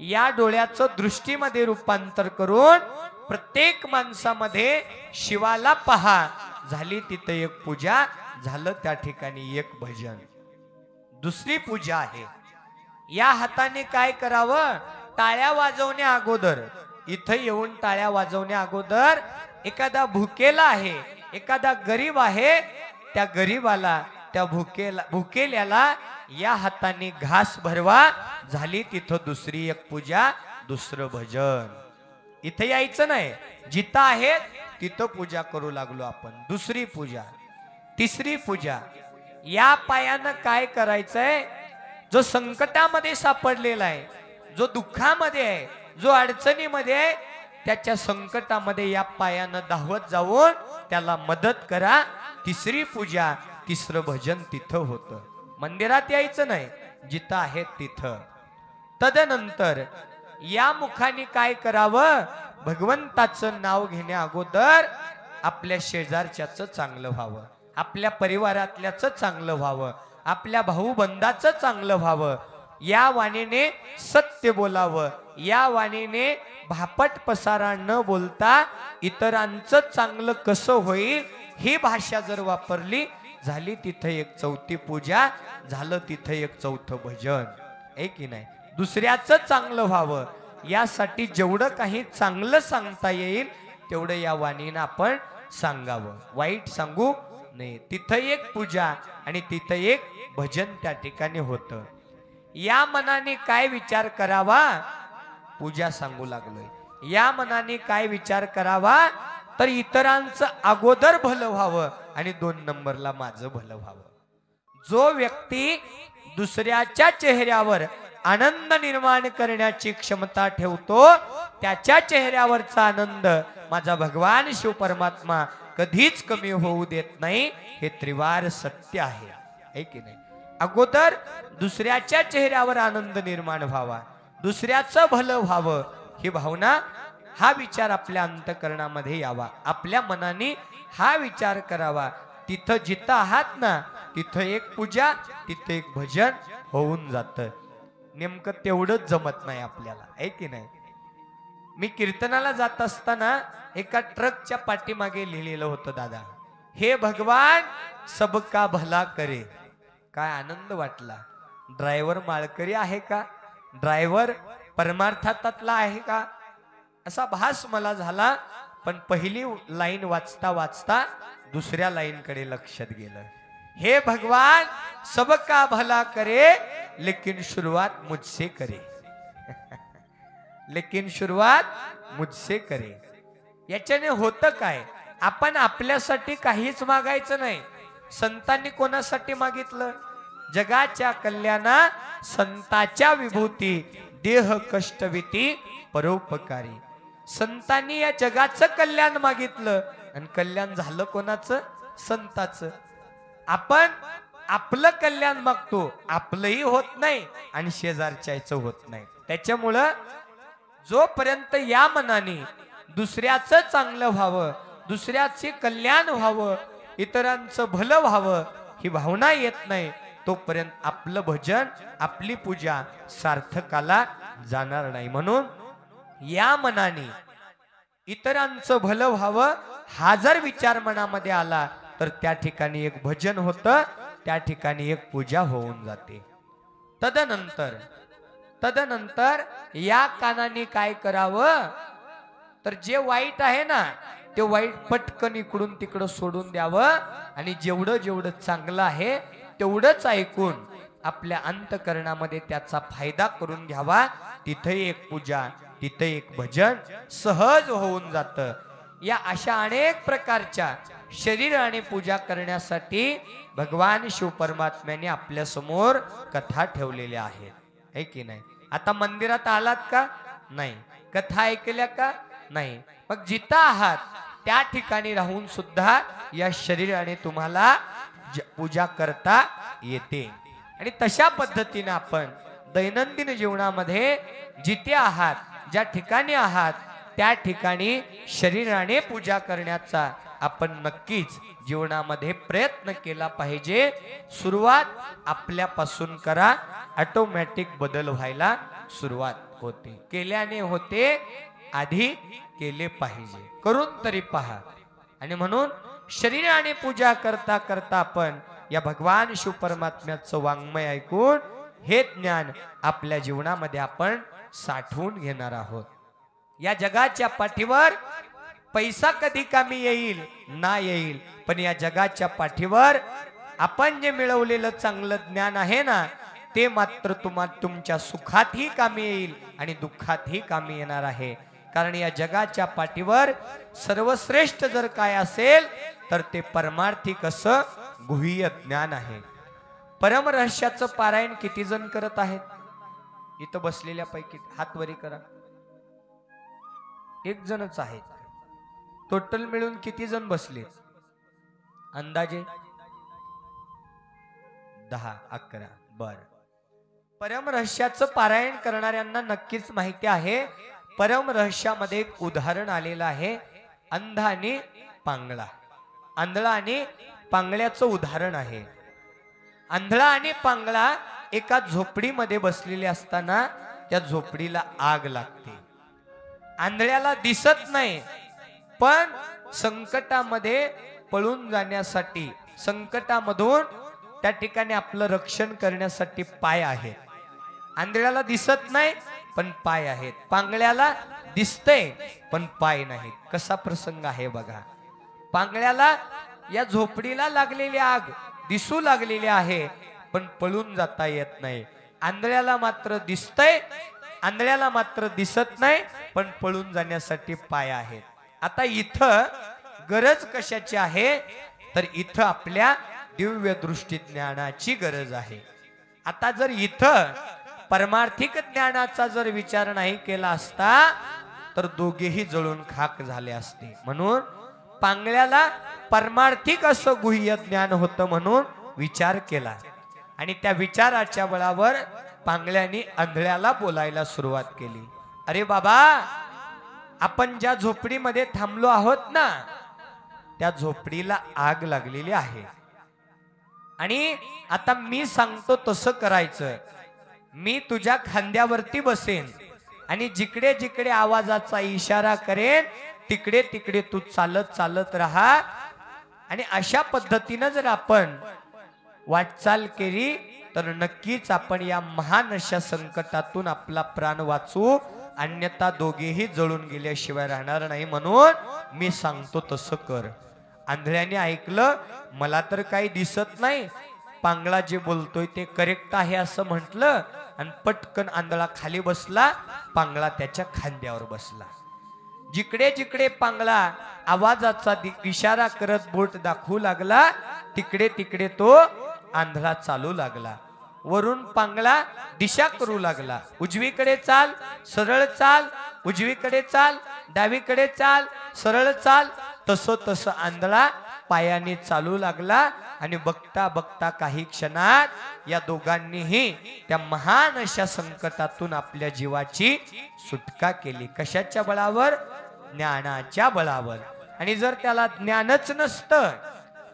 या डोळ्याचं दृष्टीमध्ये रूपांतर करून प्रत्येक माणसामध्ये शिवाला पहा. झाली तिथं एक पूजा, झालं त्या ठिकाणी एक भजन. दुसरी पूजा आहे. या हाताने काय करावं? टाळ्या वाजवण्या अगोदर, इथं येऊन टाळ्या वाजवण्या अगोदर एखादा भुकेला आहे, एखादा गरीब आहे, त्या गरीबाला, त्या भुकेल्याला या हाताने घास भरवा. झाली तिथं दुसरी एक पूजा, दुसरं भजन. इथं यायचं नाही, जिथं आहे तिथं पूजा करू लागलो आपण. दुसरी पूजा. तिसरी पूजा. या पायानं काय करायचंय? जो संकटामध्ये सापडलेला आहे, जो दुःखामध्ये आहे, जो अडचणीमध्ये आहे, त्याच्या संकटामध्ये या पायानं धावत जाऊन त्याला मदत करा. तिसरी पूजा, तिसरं भजन तिथं होतं. मंदिरात यायचं नाही, जिथं आहे तिथं. तदनंतर या मुखाने काय करावं? भगवंताचं नाव घेण्या अगोदर आपल्या शेजारच्याचं चांगलं व्हावं, आपल्या परिवारातल्याचं चांगलं व्हावं, आपल्या भाऊबंदाचं चांगलं व्हावं. या वाणीने सत्य बोलावं. या वाणीने भापट पसारा न बोलता इतरांचं चांगलं कसं होईल ही भाषा जर वापरली, झाली तिथं एक चौथी पूजा, झालं तिथं एक चौथं भजन. आहे की नाही? दुसऱ्याचं चांगलं व्हावं यासाठी जेवढं काही चांगलं सांगता येईल तेवढं या वाणीनं आपण सांगावं, वाईट सांगू नये. तिथं एक पूजा आणि तिथं एक भजन त्या ठिकाणी होतं. या मनाने काय विचार करावा? पूजा सांगू लागलोय. या मनाने काय विचार करावा? तर इतरांचं अगोदर भलं व्हावं आणि 2 नंबरला माझं भलं व्हावं. जो व्यक्ती दुसऱ्याच्या चेहऱ्यावर आनंद निर्माण करण्याची क्षमता ठेवतो, त्याच्या चेहऱ्यावरचा आनंद माझा भगवान शिव परमात्मा कधीच कमी होऊ देत नाही. हे त्रिवार सत्य आहे. है की नाही? अगोदर दुसऱ्याच्या चेहऱ्यावर आनंद निर्माण व्हावा, दुसऱ्याचं भलं व्हावं, ही भावना, हा विचार आपल्या अंतःकरणामध्ये यावा. आपल्या मनाने हा विचार करावा. तिथं जिथं आहात ना, तिथं एक पूजा, तिथं एक भजन होऊन जातं. नेमकं तेवढंच जमत नाही आपल्याला. आहे की नाही? मी कीर्तनाला जात असताना एका ट्रकच्या पाठीमागे लिहिलेलं होतं, दादा, हे भगवान सबका भला करे. काय आनंद वाटला. ड्रायव्हर माळकरी आहे का? ड्रायव्हर परमार्थातला आहे का? असा भास मला झाला. पण पहिली लाईन वाचता वाचता दुसऱ्या लाईन कडे लक्षात गेलं. हे भगवान सबका भला करे लेकिन शुरुआत मुझसे करे. लेकिन शुरुआत मुझसे करे. याच्याने होतं काय? आपण आपल्यासाठी काहीच मागायचं नाही. संतांनी कोणासाठी मागितलं? जगाच्या कल्याणा संताच्या विभूती, देह कष्टविती परोपकारी. संतांनी या जगाचं कल्याण मागितलं आणि कल्याण झालं कोणाचं? संताचं. आपण आपलं कल्याण मागतो, आपलंही होत नाही आणि शेजारच्याचं होत नाही. त्याच्यामुळं जोपर्यंत या मनाने दुसऱ्याचं चांगलं व्हावं, दुसऱ्याचे कल्याण व्हावं, इतरांचं भलं व्हावं ही भावना येत नाही, तोपर्यंत आपलं भजन, आपली पूजा सार्थकाला जाणार नाही. म्हणून या मनाने इतरांचं भलं व्हावं हा जर विचार मनामध्ये आला तर त्या ठिकाणी एक भजन होतं, त्या ठिकाणी एक पूजा होऊन जाते. तदनंतर या कानाने काय करावं? तर जे वाईट आहे ना, ते वाईट पटकन इकडून तिकडं सोडून द्यावं आणि जेवढं जेवढं चांगलं आहे तेवढंच ऐकून आपल्या अंतःकरणामध्ये त्याचा फायदा करून घ्यावा. तिथे एक पूजा, तिथे एक भजन सहज होऊन जातं. या अशा अनेक प्रकारच्या शरीर आणि पूजा करण्यासाठी भगवान शिव परमात्म्याने आपल्या समोर कथा ठेवलेल्या आहेत. है की नाही? आता मंदिरात आलात का? नाही. कथा ऐकल्या का? नाही. मग जिथं आहात त्या ठिकाणी राहून सुद्धा या शरीराने तुम्हाला पूजा करता येते. आणि तशा पद्धतीने आपण दैनंदिन जीवनामध्ये जिथे आहात, ज्या ठिकाणी आहात त्या ठिकाणी शरीराने पूजा करण्याचा आपण नक्कीच जीवनामध्ये प्रयत्न केला पाहिजे. सुरुवात आपल्यापासून करा, ऑटोमॅटिक बदल व्हायला सुरुवात होते. केल्याने होते, आधी केले पाहिजे. करून तरी पहा. आणि म्हणून शरीराने पूजा करता करता आपण या भगवान शिव परमात्म्याचं वाङ्मय ऐकून हे ज्ञान आपल्या जीवनामध्ये आपण साठवून घेणार आहोत. या जगाच्या पाठीवर पैसा कधी कामी येईल ना येईल, पण या जगाच्या पाठीवर आपण जे मिळवलेलं चांगलं ज्ञान आहे ना, ते मात्र तुमच्या सुखातही कामी येईल आणि दुःखातही कामी येणार आहे. कारण या जगाच्या पाठीवर सर्वश्रेष्ठ जर काय असेल तर ते परमार्थिक असं गुह्य ज्ञान आहे. परमरहस्याचं पारायण किती जण करत आहेत? इथं बसलेल्या पैकी हात वरी करा. एक जणच आहे. टोटल मिळून किती जण बसले? अंदाजे 10-11. बर. परमरहस्याचं पारायण करणाऱ्यांना नक्कीच माहिती आहे. परमरहस्यामध्ये एक उदाहरण आलेलं आहे, अंध आणि पांगळा. आंधळा आणि पांगळ्याचं उदाहरण आहे. आंधळा आणि पांगळा एका झोपडीमध्ये बसलेले असताना त्या झोपडीला आग लागते. आंधळ्याला दिसत नाही, पण संकटामध्ये पळून जाण्यासाठी, संकटामधून त्या ठिकाणी आपलं रक्षण करण्यासाठी पाय आहेत. आंधळ्याला दिसत नाही पण पाय आहेत. पांगळ्याला दिसतंय पण पाय नाहीत. कसा प्रसंग आहे बघा. पांगळ्याला या झोपडीला लागलेली आग दिसू लागलेली आहे, पण पळून जाता येत नाही. आंधळ्याला मात्र दिसतंय, आंधळ्याला मात्र दिसत नाही, पण पळून जाण्यासाठी पाय आहेत. आता इथं गरज कशाची आहे? तर इथं आपल्या दिव्य दृष्टी ज्ञानाची गरज आहे. आता जर इथं परमार्थिक ज्ञानाचा जर विचार नाही केला असता तर दोघेही जळून खाक झाले असते. म्हणून पांगळ्याला परमार्थिक असं गुह्य ज्ञान होतं म्हणून विचार केला, आणि त्या विचाराच्या बळावर पांगळ्याने आंधळ्याला बोलायला सुरुवात केली. अरे बाबा, आपण ज्या झोपडीमध्ये थांबलो आहोत ना, त्या झोपडीला आग लागलेली आहे, आणि आता मी सांगतो तसं करायचं. मी तुझ्या खांद्यावरती बसेन आणि जिकडे जिकडे आवाजाचा इशारा करेन तिकडे तिकडे तू चालत चालत राहा. आणि अशा पद्धतीनं जर आपण वाटचाल केली तर नक्कीच आपण या महान अशा संकटातून आपला प्राण वाचू, अन्यथा दोघेही जळून गेल्याशिवाय राहणार नाही. म्हणून मी सांगतो तसं कर. आंधळ्याने ऐकलं, मला तर काही दिसत नाही, पांगळा जे बोलतोय ते करेक्ट आहे असं म्हटलं, आणि पटकन आंधळा खाली बसला, पांगळा त्याच्या खांद्यावर बसला. जिकडे जिकडे पांगळा आवाजाचा इशारा करत बोट दाखवू लागला तिकडे तिकडे तो आंधळा चालू लागला. वरून पांगळा दिशा करू लागला, उजवीकडे चाल, सरळ चाल, उजवीकडे चाल, डावीकडे चाल, सरळ चाल. तसं तसं आंधळा पायाने चालू लागला. आणि बघता बघता काही क्षणात या दोघांनीही त्या महान अशा संकटातून आपल्या जीवाची सुटका केली. कशाच्या बळावर? ज्ञानाच्या बळावर. आणि जर त्याला ज्ञानच नसतं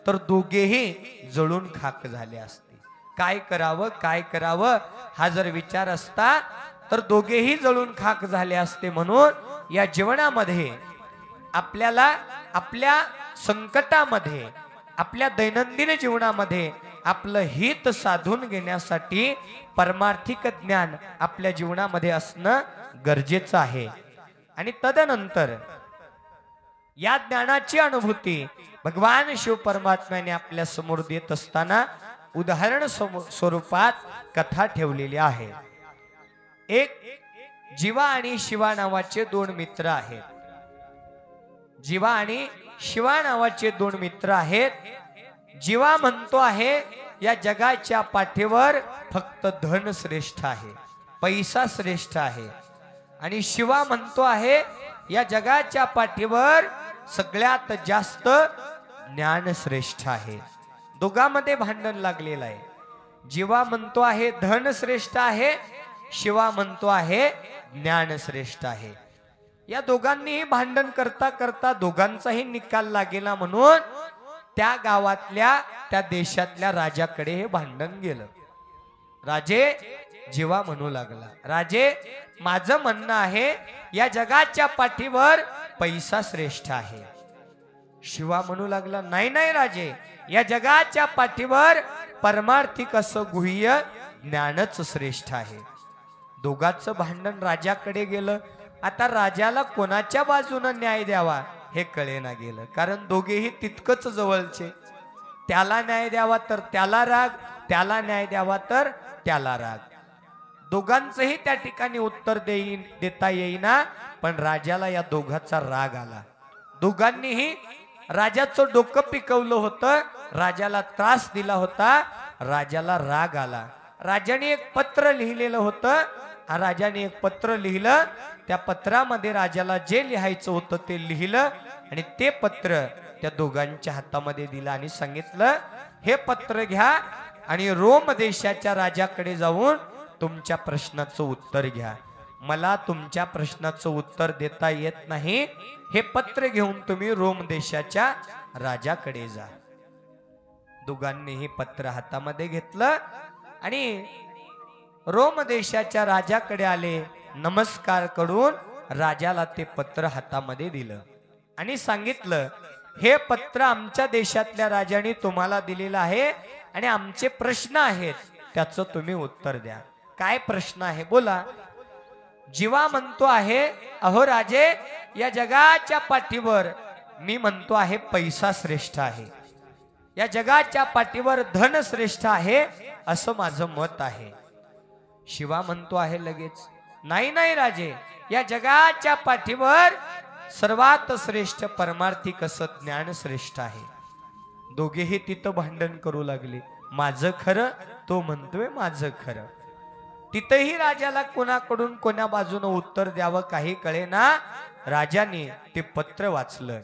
तर दोघेही जळून खाक झाले असते. काय करावं काय करावं हा जर विचार असता तर दोघेही जळून खाक झाले असते. म्हणून या जीवनामध्ये आपल्याला आपल्या संकटामध्ये, आपल्या दैनंदिन जीवनामध्ये आपलं हित साधून घेण्यासाठी परमार्थिक ज्ञान आपल्या जीवनामध्ये असणं गरजेचं आहे. आणि तदनंतर या ज्ञानाची अनुभूती भगवान शिव परमात्म्याने आपल्या समोर देत असताना उदाहरण स्वरूपात कथा ठेवलेली आहे. एक जीवा आणि शिवा नावाचे दोन मित्र आहेत. जीवा आणि शिवा नावाचे दोन मित्र आहेत. जीवा म्हणतो आहे या जगाच्या पाठीवर फक्त धन श्रेष्ठ आहे, पैसा श्रेष्ठ आहे. आणि शिवा म्हणतो आहे या जगाच्या पाठीवर सगळ्यात जास्त ज्ञान श्रेष्ठ आहे. दोघांमध्ये भांडण लागलेलं आहे. जीवा म्हणतो आहे धन श्रेष्ठ आहे, शिवा म्हणतो आहे ज्ञान श्रेष्ठ आहे. या दोघांनीही भांडण करता करता दोघांचाही निकाल लागेला. म्हणून त्या गावातल्या, त्या देशातल्या राजाकडे हे भांडण गेलं. राजे, जीवा म्हणू लागला, राजे माझं म्हणणं आहे या जगाच्या पाठीवर पैसा श्रेष्ठ आहे. शिवा म्हणू लागला, नाही नाही राजे, या जगाच्या पाठीवर परमार्थिक असं गुह्य ज्ञानच श्रेष्ठ आहे. दोघांचं भांडण राजाकडे गेलं. आता राजाला कोणाच्या बाजूनं न्याय द्यावा हे कळेना गेलं, कारण दोघेही तितकंच जवळचे. त्याला न्याय द्यावा तर त्याला राग, त्याला न्याय द्यावा तर त्याला राग. दोघांचंही त्या ठिकाणी उत्तर देता येईना, पण राजाला या दोघांचा राग आला. दोघांनीही राजाचं डोकं पिकवलं होतं, राजाला त्रास दिला होता, राजाला राग आला. राजाने एक पत्र लिहिलेलं होतं. राजाने एक पत्र लिहिलं. त्या पत्रामध्ये राजाला जे लिहायचं होतं ते लिहिलं आणि ते पत्र त्या दोघांच्या हातामध्ये दिलं आणि सांगितलं, हे पत्र घ्या आणि रोम देशाच्या राजाकडे जाऊन तुमच्या प्रश्नाचं उत्तर घ्या. मला तुमच्या प्रश्नाचं उत्तर देता येत नाही. हे पत्र घेऊन तुम्ही रोम देशाच्या राजाकडे जा. दोघांनी हे पत्र हातामध्ये घेतलं आणि रोम देशाच्या राजाकडे आले. नमस्कार करून राजाला ते पत्र हातामध्ये दिलं आणि सांगितलं, हे पत्र आमच्या देशातल्या राजाने तुम्हाला दिलेलं आहे आणि आमचे प्रश्न आहेत, त्याचं तुम्ही उत्तर द्या. काय प्रश्न आहे बोला. जीवा म्हणतो आहे, अहो राजे, या जगाच्या पाठीवर मी म्हणतो आहे पैसा श्रेष्ठ आहे, या जगाच्या पाठीवर धन श्रेष्ठ आहे, असं माझं मत आहे. शिवा म्हणतो आहे लगेच, नाही नाही राजे, या जगाच्या पाठीवर सर्वात श्रेष्ठ परमार्थिक असं ज्ञान श्रेष्ठ आहे. दोघेही तिथं भांडण करू लागले. माझं खरं, तो म्हणतोय माझं खरं. तिथेही राजाला कोणाकडून कोण्या बाजूने उत्तर द्यावं काही कळेना. राजाने ते पत्र वाचलं.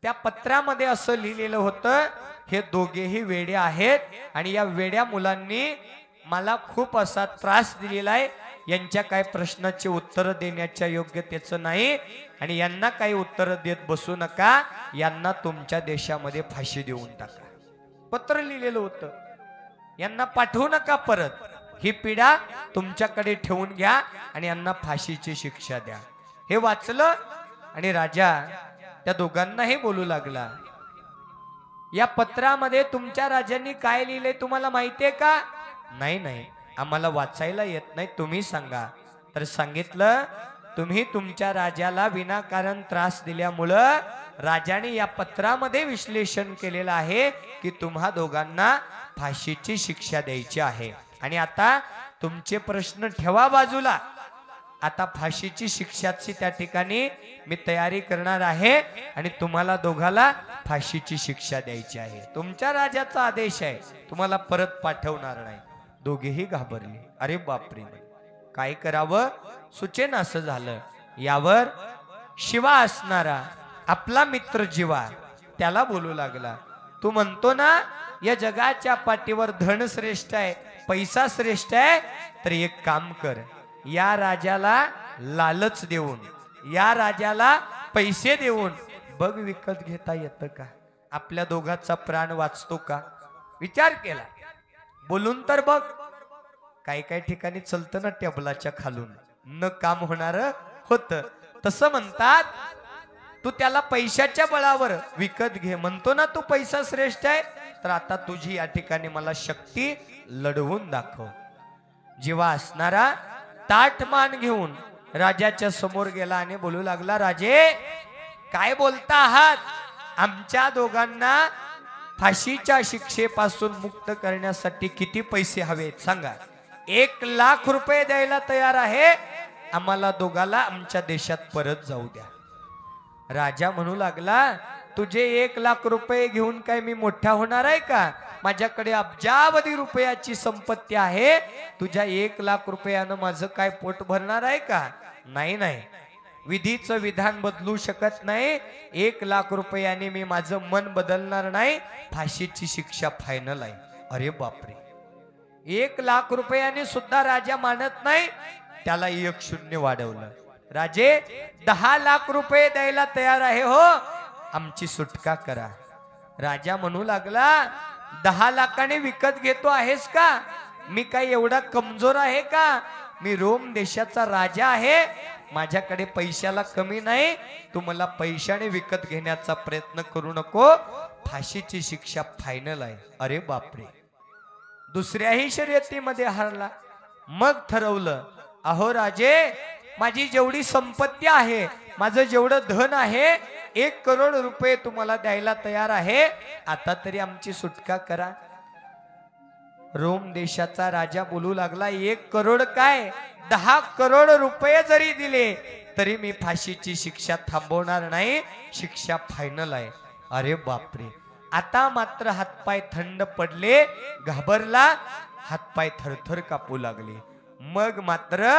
त्या पत्रामध्ये असं लिहिलेलं होतं, हे दोघेही वेडे आहेत आणि या वेड्या मुलांनी मला खूप असा त्रास दिलेला आहे. यांच्या काही प्रश्नाचे उत्तर देण्याच्या योग्यतेचं नाही आणि यांना काही उत्तर देत बसू नका. यांना तुमच्या देशामध्ये फाशी देऊन टाका. पत्र लिहिलेलं होतं, यांना पाठवू नका परत. ही पिढा तुमच्याकडे ठेवून घ्या आणि यांना फाशीची शिक्षा द्या. हे वाचलं आणि राजा त्या दोघांनाही बोलू लागला, या पत्रामध्ये तुमच्या राजांनी काय लिहिलंय तुम्हाला माहितीये का? नाही नाही, आम्हाला वाचायला येत नाही, तुम्ही सांगा. तर सांगितलं, तुम्ही तुमच्या राजाला विनाकारण त्रास दिल्यामुळं राजाने या पत्रामध्ये विश्लेषण केलेलं आहे की तुम्हा दोघांना फाशीची शिक्षा द्यायची आहे. आणि आता तुमचे प्रश्न ठेवा बाजूला, आता फाशीची शिक्षाची त्या ठिकाणी मी तयारी करणार आहे आणि तुम्हाला दोघाला फाशीची शिक्षा द्यायची आहे. तुमच्या राजाचा आदेश आहे, तुम्हाला परत पाठवणार नाही. दोघेही घाबरले. अरे बापरे, काय करावं सुचेन असं झालं. यावर शिवा असणारा आपला मित्र जीवा त्याला बोलू लागला, तू म्हणतो ना या जगाच्या पाठीवर धन श्रेष्ठ आहे, पैसा श्रेष्ठ आहे, तर एक काम कर, या राजाला लालच देऊन, या राजाला पैसे देऊन बघ विकत घेता येतं का? आपल्या दोघांचा प्राण वाचतो का? विचार केला. बोलून तर बघ. काही काही ठिकाणी चलतं ना टेबलाच्या खालून, न काम होणार होतं. तसं म्हणतात, तू त्याला पैशाच्या बळावर विकत घे. म्हणतो ना तू पैसा श्रेष्ठ आहे, तर आता तुझी या ठिकाणी मला शक्ती लढवून दाखव. जीवा असणारा ताठ मान घेऊन राजाच्या समोर गेला आणि बोलू लागला, राजे काय बोलता आहात? आमच्या दोघांना फाशीच्या शिक्षेपासून मुक्त करण्यासाठी किती पैसे हवेत सांगा. 1,00,000 रुपये द्यायला तयार आहे. आम्हाला दोघाला आमच्या देशात परत जाऊ द्या. राजा म्हणू लागला, तुझे 1,00,000 रुपये घेऊन काय मी मोठा होणार आहे का? माझ्याकडे अब्जावधी रुपयाची संपत्ती आहे. तुझ्या 1,00,000 रुपयानं माझं काय पोट भरणार आहे का? नाही नाही, विधीचं विधान बदलू शकत नाही. 1,00,000 रुपयाने मी माझं मन बदलणार नाही. फाशीची शिक्षा फायनल आहे. अरे बापरे, 1,00,000 रुपयाने सुद्धा राजा मानत नाही. त्याला 1 वाढवलं. राजे 10,00,000 रुपये द्यायला तयार आहे हो, आमची सुटका करा. राजा म्हणू लागला, 10,00,000ने विकत घेतो आहेस का? मी काय एवढा कमजोर आहे का? मी रोम देशाचा राजा आहे, माझ्याकडे पैशाला कमी नाही, तू मला पैशाने विकत घेण्याचा प्रयत्न करू नको, फाशीची शिक्षा फायनल आहे. अरे बापरे, दुसऱ्याही शर्यतीमध्ये हारला. मग ठरवलं, अहो राजे, माझी जेवढी संपत्ती आहे, माझं जेवढं धन आहे, 1 करोड रुपये तुम्हाला द्यायला तयार आहे, आता तरी आमची सुटका करा. रोम देशाचा राजा बोलू लागला, 1 करोड काय, 10 करोड रुपये जरी दिले तरी मी फाशीची शिक्षा थांबवणार नाही, शिक्षा फायनल आहे. अरे बापरे, आता मात्र हातपाय थंड पडले, घाबरला, हातपाय थरथर कापू लागले. मग मात्र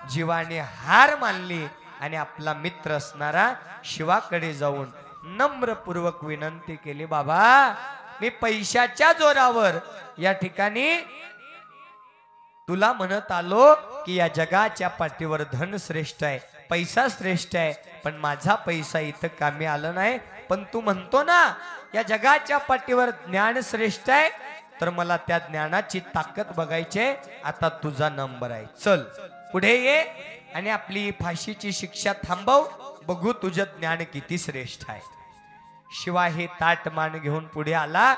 जीवाने हार मानली आणि आपला मित्र असणारा शिवाकडे जाऊन नम्रपूर्वक विनंती केली, बाबा, मी पैशाच्या जोरावर या ठिकाणी तुला म्हणत आलो की या जगाच्या पाठीवर धन श्रेष्ठ आहे, पैसा श्रेष्ठ आहे, पण माझा पैसा इथं कामी आला नाही. पण तू म्हणतो ना या जगाच्या पाठीवर ज्ञान श्रेष्ठ आहे, तर मला त्या ज्ञानाची ताकद बघायची आहे. आता तुझा नंबर आहे, चल पुढे ये आणि आपली फाशीची शिक्षा थांबव, बघू तुझं ज्ञान किती श्रेष्ठ आहे. शिवा हे ताट मान घेऊन पुढे आला,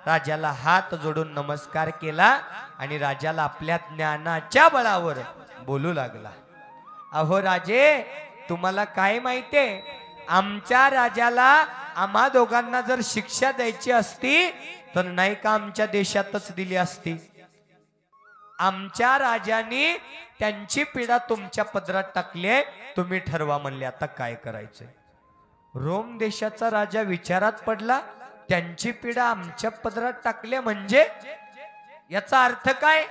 राजाला हात जोडून नमस्कार केला आणि राजाला आपल्या ज्ञानाच्या बळावर बोलू लागला, अहो राजे, तुम्हाला काय माहितीये, आमच्या राजाला आम्हा दोघांना जर शिक्षा द्यायची असती तर नाही का आमच्या देशातच दिली असती. आमच्या राजाने त्यांची पीडा तुमच्या पदरात टाकली आहे, तुम्ही ठरवा म्हणले, आता काय करायचंय. रोम देशाचा राजा विचारात पडला, त्यांची पीडा आमच्या पदरात टाकले म्हणजे याचा अर्थ काय?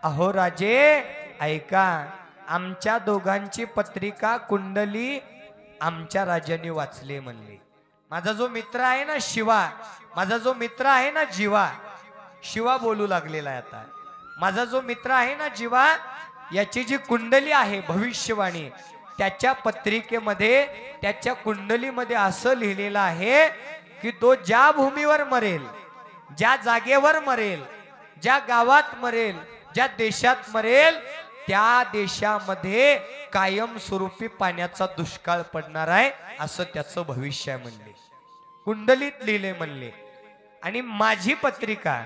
अहो राजे ऐका, आमच्या दोघांची पत्रिका कुंडली आमच्या राजाने वाचले म्हणले. माझा जो मित्र आहे ना शिवा, माझा जो मित्र आहे ना जीवा, शिवा बोलू लागलेला आहे आता, माझा जो मित्र आहे ना जीवा, याची जी कुंडली आहे भविष्यवाणी, त्याच्या पत्रिकेमध्ये, त्याच्या कुंडलीमध्ये असं लिहिलेलं आहे की तो ज्या भूमीवर मरेल, ज्या जागेवर मरेल, ज्या गावात मरेल, ज्या देशात मरेल, त्या देशामध्ये कायमस्वरूपी पाण्याचा दुष्काळ पडणार आहे, असं त्याचं भविष्य आहे म्हणले, कुंडलीत लिहिले म्हणले. आणि माझी पत्रिका,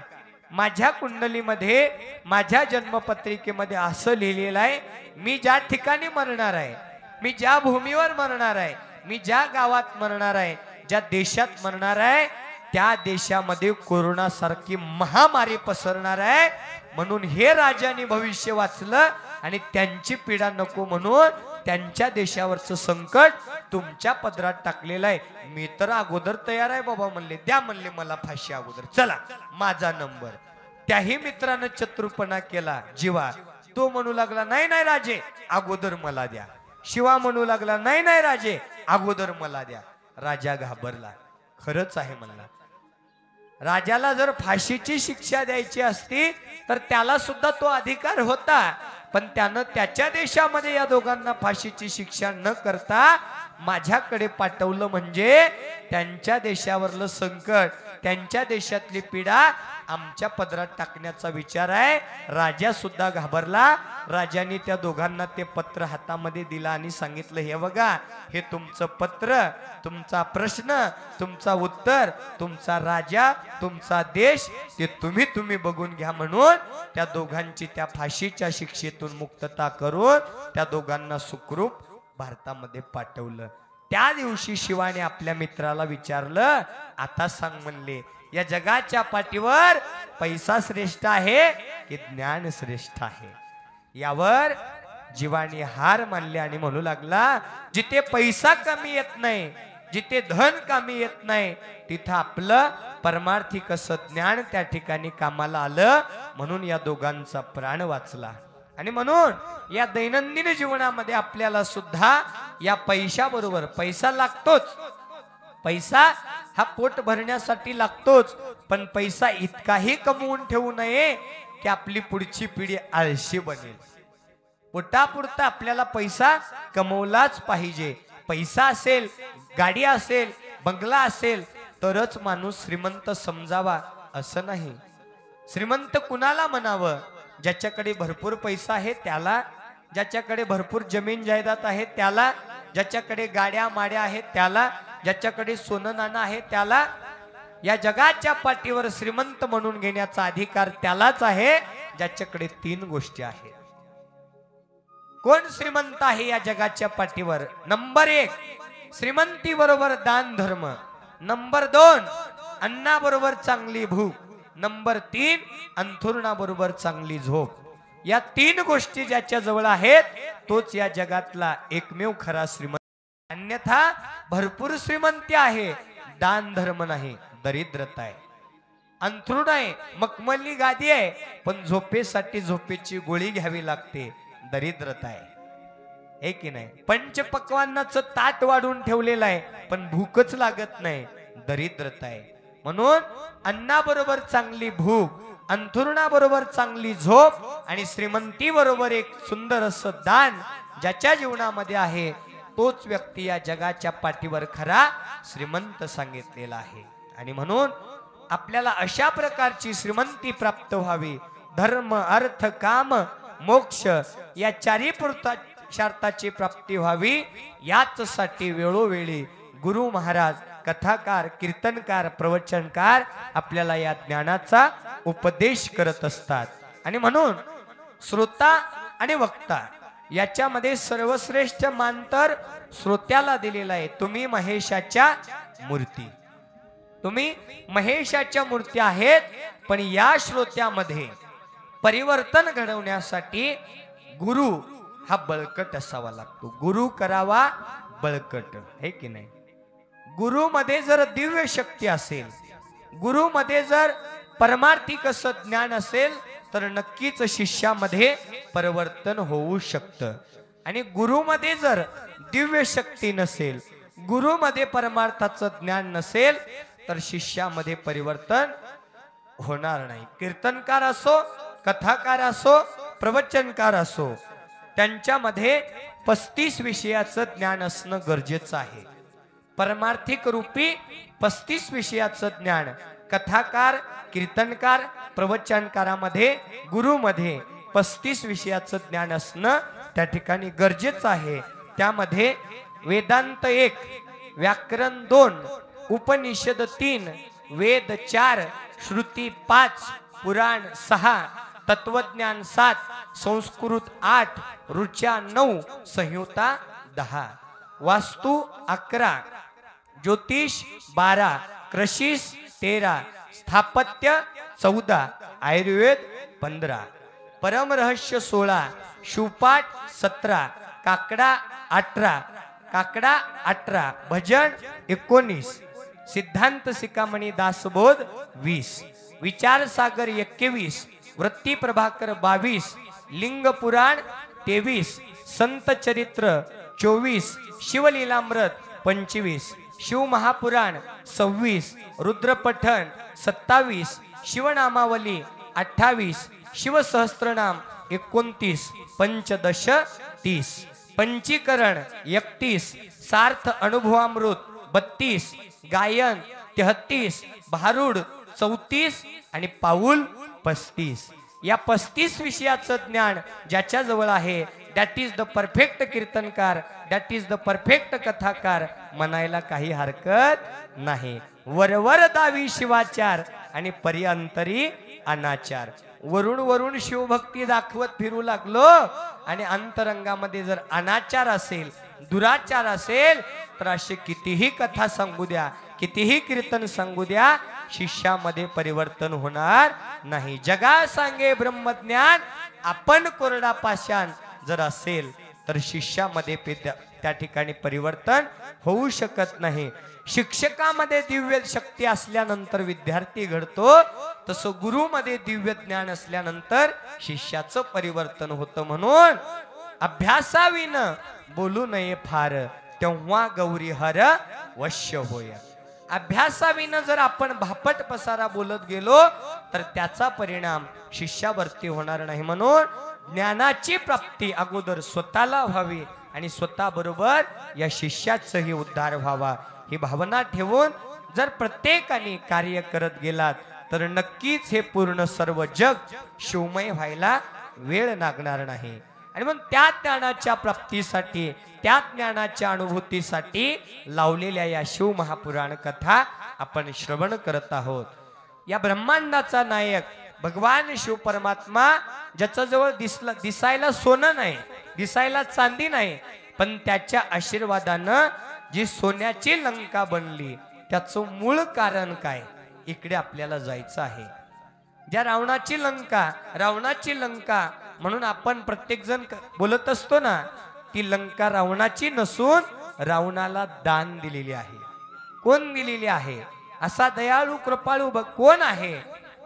माझ्या कुंडलीमध्ये, माझ्या जन्मपत्रिकेमध्ये असं लिहिलेलं आहे, मी ज्या ठिकाणी मरणार आहे, मी ज्या भूमीवर मरणार आहे, मी ज्या गावात मरणार आहे, ज्या देशात मरणार आहे, त्या देशामध्ये कोरोना सारखी महामारी पसरणार आहे. म्हणून हे राजाने भविष्य वाचलं आणि त्यांची पीडा नको म्हणून त्यांच्या देशावरचं संकट तुमच्या पदरात टाकलेलं आहे. मी तर अगोदर तयार आहे बाबा म्हणले, द्या म्हणले मला फाशी अगोदर, चला माझा नंबर. त्याही मित्रानं चतुरपणा केला जीवा, तो म्हणू लागला, नाही नाही राजे, अगोदर मला द्या. शिवा म्हणू लागला, नाही नाही राजे, अगोदर मला द्या. राजा घाबरला, खरंच आहे म्हणला. राजाला जर फाशीची शिक्षा द्यायची असती तर त्याला सुद्धा तो अधिकार होता, पण त्यानं त्याच्या देशामध्ये या दोघांना फाशीची शिक्षा न करता माझ्याकडे पाठवलं, म्हणजे त्यांच्या देशावरलं संकट, त्यांच्या देशातली पीडा आमच्या पदरात टाकण्याचा विचार आहे. राजा सुद्धा घाबरला. राजाने त्या दोघांना ते पत्र हातामध्ये दिलं आणि सांगितलं, हे बघा, हे तुमचं पत्र, तुमचा प्रश्न, तुमचा उत्तर, तुमचा राजा, तुमचा देश, ते तुम्ही बघून घ्या. म्हणून त्या दोघांची त्या फाशीच्या शिक्षेतून मुक्तता करून त्या दोघांना सुखरूप भारतामध्ये पाठवलं. त्या दिवशी शिवाने आपल्या मित्राला विचारलं, आता सांग म्हणले, या जगाच्या पाठीवर पैसा श्रेष्ठ आहे की ज्ञान श्रेष्ठ आहे? यावर जीवाने हार मानले आणि म्हणू लागला, जिथे पैसा कमी येत नाही, जिथे धन कमी येत नाही, तिथं आपलं परमार्थिक असं ज्ञान त्या ठिकाणी कामाला आलं. म्हणून या दोघांचा प्राण वाचला. आणि म्हणून या दैनंदिन जीवनामध्ये आपल्याला सुद्धा या पैशाबरोबर, पैसा लागतोच, पैसा हा पोट भरण्यासाठी लागतोच, पण पैसा इतकाही कमवून ठेवू नये की आपली पुढची पिढी आळशी बनेल. पोटापुरता आपल्याला पैसा कमवलाच पाहिजे. पैसा असेल, गाडी असेल, बंगला असेल तरच माणूस श्रीमंत समजावा असं नाही. श्रीमंत कुणाला म्हणावं? ज्याच्याकडे भरपूर पैसा आहे त्याला, ज्याच्याकडे भरपूर जमीन जायदाद आहे त्याला, ज्याच्याकडे गाड्या माड्या आहेत त्याला, ज्याच्याकडे सोनं नाणं आहे त्याला, या जगाच्या पाठीवर श्रीमंत म्हणून घेण्याचा अधिकार त्यालाच आहे ज्याच्याकडे 3 गोष्टी आहेत. कोण श्रीमंत आहे या जगाच्या पाठीवर? नंबर 1 श्रीमंती बरोबर दान धर्म, नंबर 2 अन्ना बरोबर चांगली भूक, नंबर 3 अंथरुणा बरोबर चांगली झोप. या 3 गोष्टी ज्याच्या जवळ आहेत तोच या जगातला एकमेव खरा श्रीमंत. अन्यथा भरपूर श्रीमंती आहे, दान धर्म नाही, दरिद्रता आहे. अंथरुण आहे, मखमली गादी आहे, पण झोपेसाठी झोपेची गोळी घ्यावी लागते, दरिद्रता आहे. हे की नाही? पंचपक्वान्नाचं ताट वाढून ठेवलेलं आहे पण भूकच लागत नाही, दरिद्रता आहे. म्हणून अन्नाबरोबर चांगली भूक, अंथरुणाबरोबर चांगली झोप आणि श्रीमंती बरोबर एक सुंदर असं दान ज्याच्या जीवनामध्ये आहे तोच व्यक्ती या जगाच्या पाठीवर खरा श्रीमंत सांगितलेला आहे. आणि म्हणून आपल्याला अशा प्रकारची श्रीमंती प्राप्त व्हावी, धर्म अर्थ काम मोक्ष या 4 पुरुषार्थाची प्राप्ती व्हावी, याच साठी वेळोवेळी गुरु महाराज कथाकार, कीर्तनकार, प्रवचनकार आपल्याला या ज्ञानाचा उपदेश करत असतात. आणि म्हणून श्रोता आणि वक्ता याच्यामध्ये सर्वश्रेष्ठ मान तर श्रोत्याला दिलेला आहे. तुम्ही महेशाच्या मूर्ती, तुम्ही महेशाच्या मूर्ती आहेत, पण या श्रोत्यामध्ये परिवर्तन घडवण्यासाठी गुरु हा बळकट असावा लागतो. गुरु करावा बळकट, हे की नाही? गुरुमध्ये जर दिव्य शक्ती असेल, गुरुमध्ये जर परमार्थिक असं ज्ञान असेल तर नक्कीच शिष्यामध्ये परिवर्तन होऊ शकतं. आणि गुरुमध्ये जर दिव्य शक्ती नसेल, गुरुमध्ये परमार्थाचं ज्ञान नसेल तर शिष्यामध्ये परिवर्तन होणार नाही. कीर्तनकार असो, कथाकार असो, प्रवचनकार असो, त्यांच्यामध्ये 35 विषयाचं ज्ञान असणं गरजेचं आहे. परमार्थिक रूपी 35 विषयाचं ज्ञान कथाकार, कीर्तनकार, प्रवचनकारामध्ये, गुरुमध्ये 35 विषयाचं ज्ञान असणं त्या ठिकाणी गरजेचं आहे. त्यामध्ये वेदांत 1, व्याकरण 2, उपनिषद 3, वेद 4, श्रुती 5, पुराण 6, तत्वज्ञान 7, संस्कृत 8, ऋचा 9, संहिता 10, वास्तु 11, ज्योतिष 12, कृषिस 13, स्थापत्य 14, आयुर्वेद 15, परमरहस्य 16, शिवपाठ 17, काकडा 18, भजन 19, सिद्धांत सिकामणी दासबोध 20, विचार सागर 21, वृत्ती प्रभाकर 22, लिंग पुराण 23, संत चरित्र 24, शिवलीलामृत 25, शिव महापुराण 26, रुद्रपठण 27, शिवनामावली 28, शिवसहस्त्रनाम 29, पंचदश 30, पंचीकरण 31, सार्थ अनुभवामृत 32, गायन 33, भारूड 34 आणि पाऊल 35. या 35 विषयाचं ज्ञान ज्याच्या जवळ आहे दॅट इज द परफेक्ट कीर्तनकार, दॅट इज द परफेक्ट कथाकार म्हणायला काही हरकत नाही. वरवर दावी शिवाचार आणि पर्यंतरी अनाचार. वरून वरून शिवभक्ती दाखवत फिरू लागलो आणि अंतरंगामध्ये जर अनाचार असेल, दुराचार असेल तर असे कितीही कथा सांगू द्या, कितीही कीर्तन सांगू द्या, शिष्यामध्ये परिवर्तन होणार नाही. जगा सांगे ब्रह्मज्ञान, आपण कोरडा पाषाण जर असेल तर शिष्यामध्ये त्या ठिकाणी परिवर्तन होऊ शकत नाही. शिक्षकामध्ये दिव्य शक्ती असल्यानंतर विद्यार्थी घडतो, तसं गुरुमध्ये दिव्य ज्ञान असल्यानंतर शिष्याचं परिवर्तन होतं. म्हणून अभ्यासाविन बोलू नये फार, तेव्हा गौरी हर वश्य होय. अभ्यासाविन जर आपण भापट पसारा बोलत गेलो तर त्याचा परिणाम शिष्यावरती होणार नाही. म्हणून ज्ञानाची प्राप्ती अगोदर स्वतःला व्हावी आणि स्वतः बरोबर या शिष्याचाही उद्धार व्हावा ही भावना ठेवून जर प्रत्येकाने कार्य करत गेलात तर नक्कीच हे पूर्ण सर्व जग शिवमय व्हायला वेळ लागणार नाही. आणि मग त्या ज्ञानाच्या प्राप्तीसाठी, त्या ज्ञानाच्या अनुभूतीसाठी लावलेल्या या शिव महापुराण कथा आपण श्रवण करत आहोत. या ब्रह्मांडाचा नायक भगवान शिव परमात्मा, ज्याच्या जवळ दिसायला सोनं नाही, दिसायला चांदी नाही, पण त्याच्या आशीर्वादानं जी सोन्याची लंका बनली, त्याचं मूळ कारण काय, इकडे आपल्याला जायचं आहे. ज्या रावणाची लंका म्हणून आपण प्रत्येक जण बोलत असतो ना, ती लंका रावणाची नसून रावणाला दान दिलेली आहे. कोण दिलेली आहे? असा दयाळू कृपाळू कोण आहे?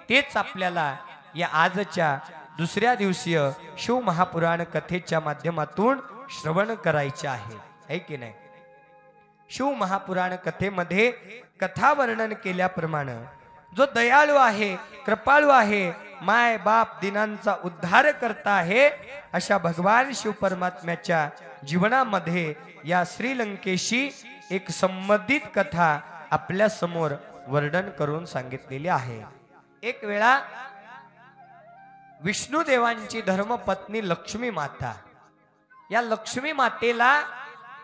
तेच आपल्याला या आजच्या दुसऱ्या दिवसीय शिव महापुराण कथेच्या माध्यमातून श्रवण करायचे आहे की नाही. शिव महापुराण कथेमध्ये कथा वर्णन केल्याप्रमाणे जो दयाळू आहे, कृपाळू आहे, माय बाप दिनांचा उद्धार करता आहे, अशा भगवान शिव परमात्म्याच्या जीवनामध्ये या श्रीलंकेशी एक संबंधित कथा आपल्या समोर वर्णन करून सांगितलेली आहे. एक वेळा विष्णुदेवांची धर्मपत्नी लक्ष्मी माता, या लक्ष्मी मातेला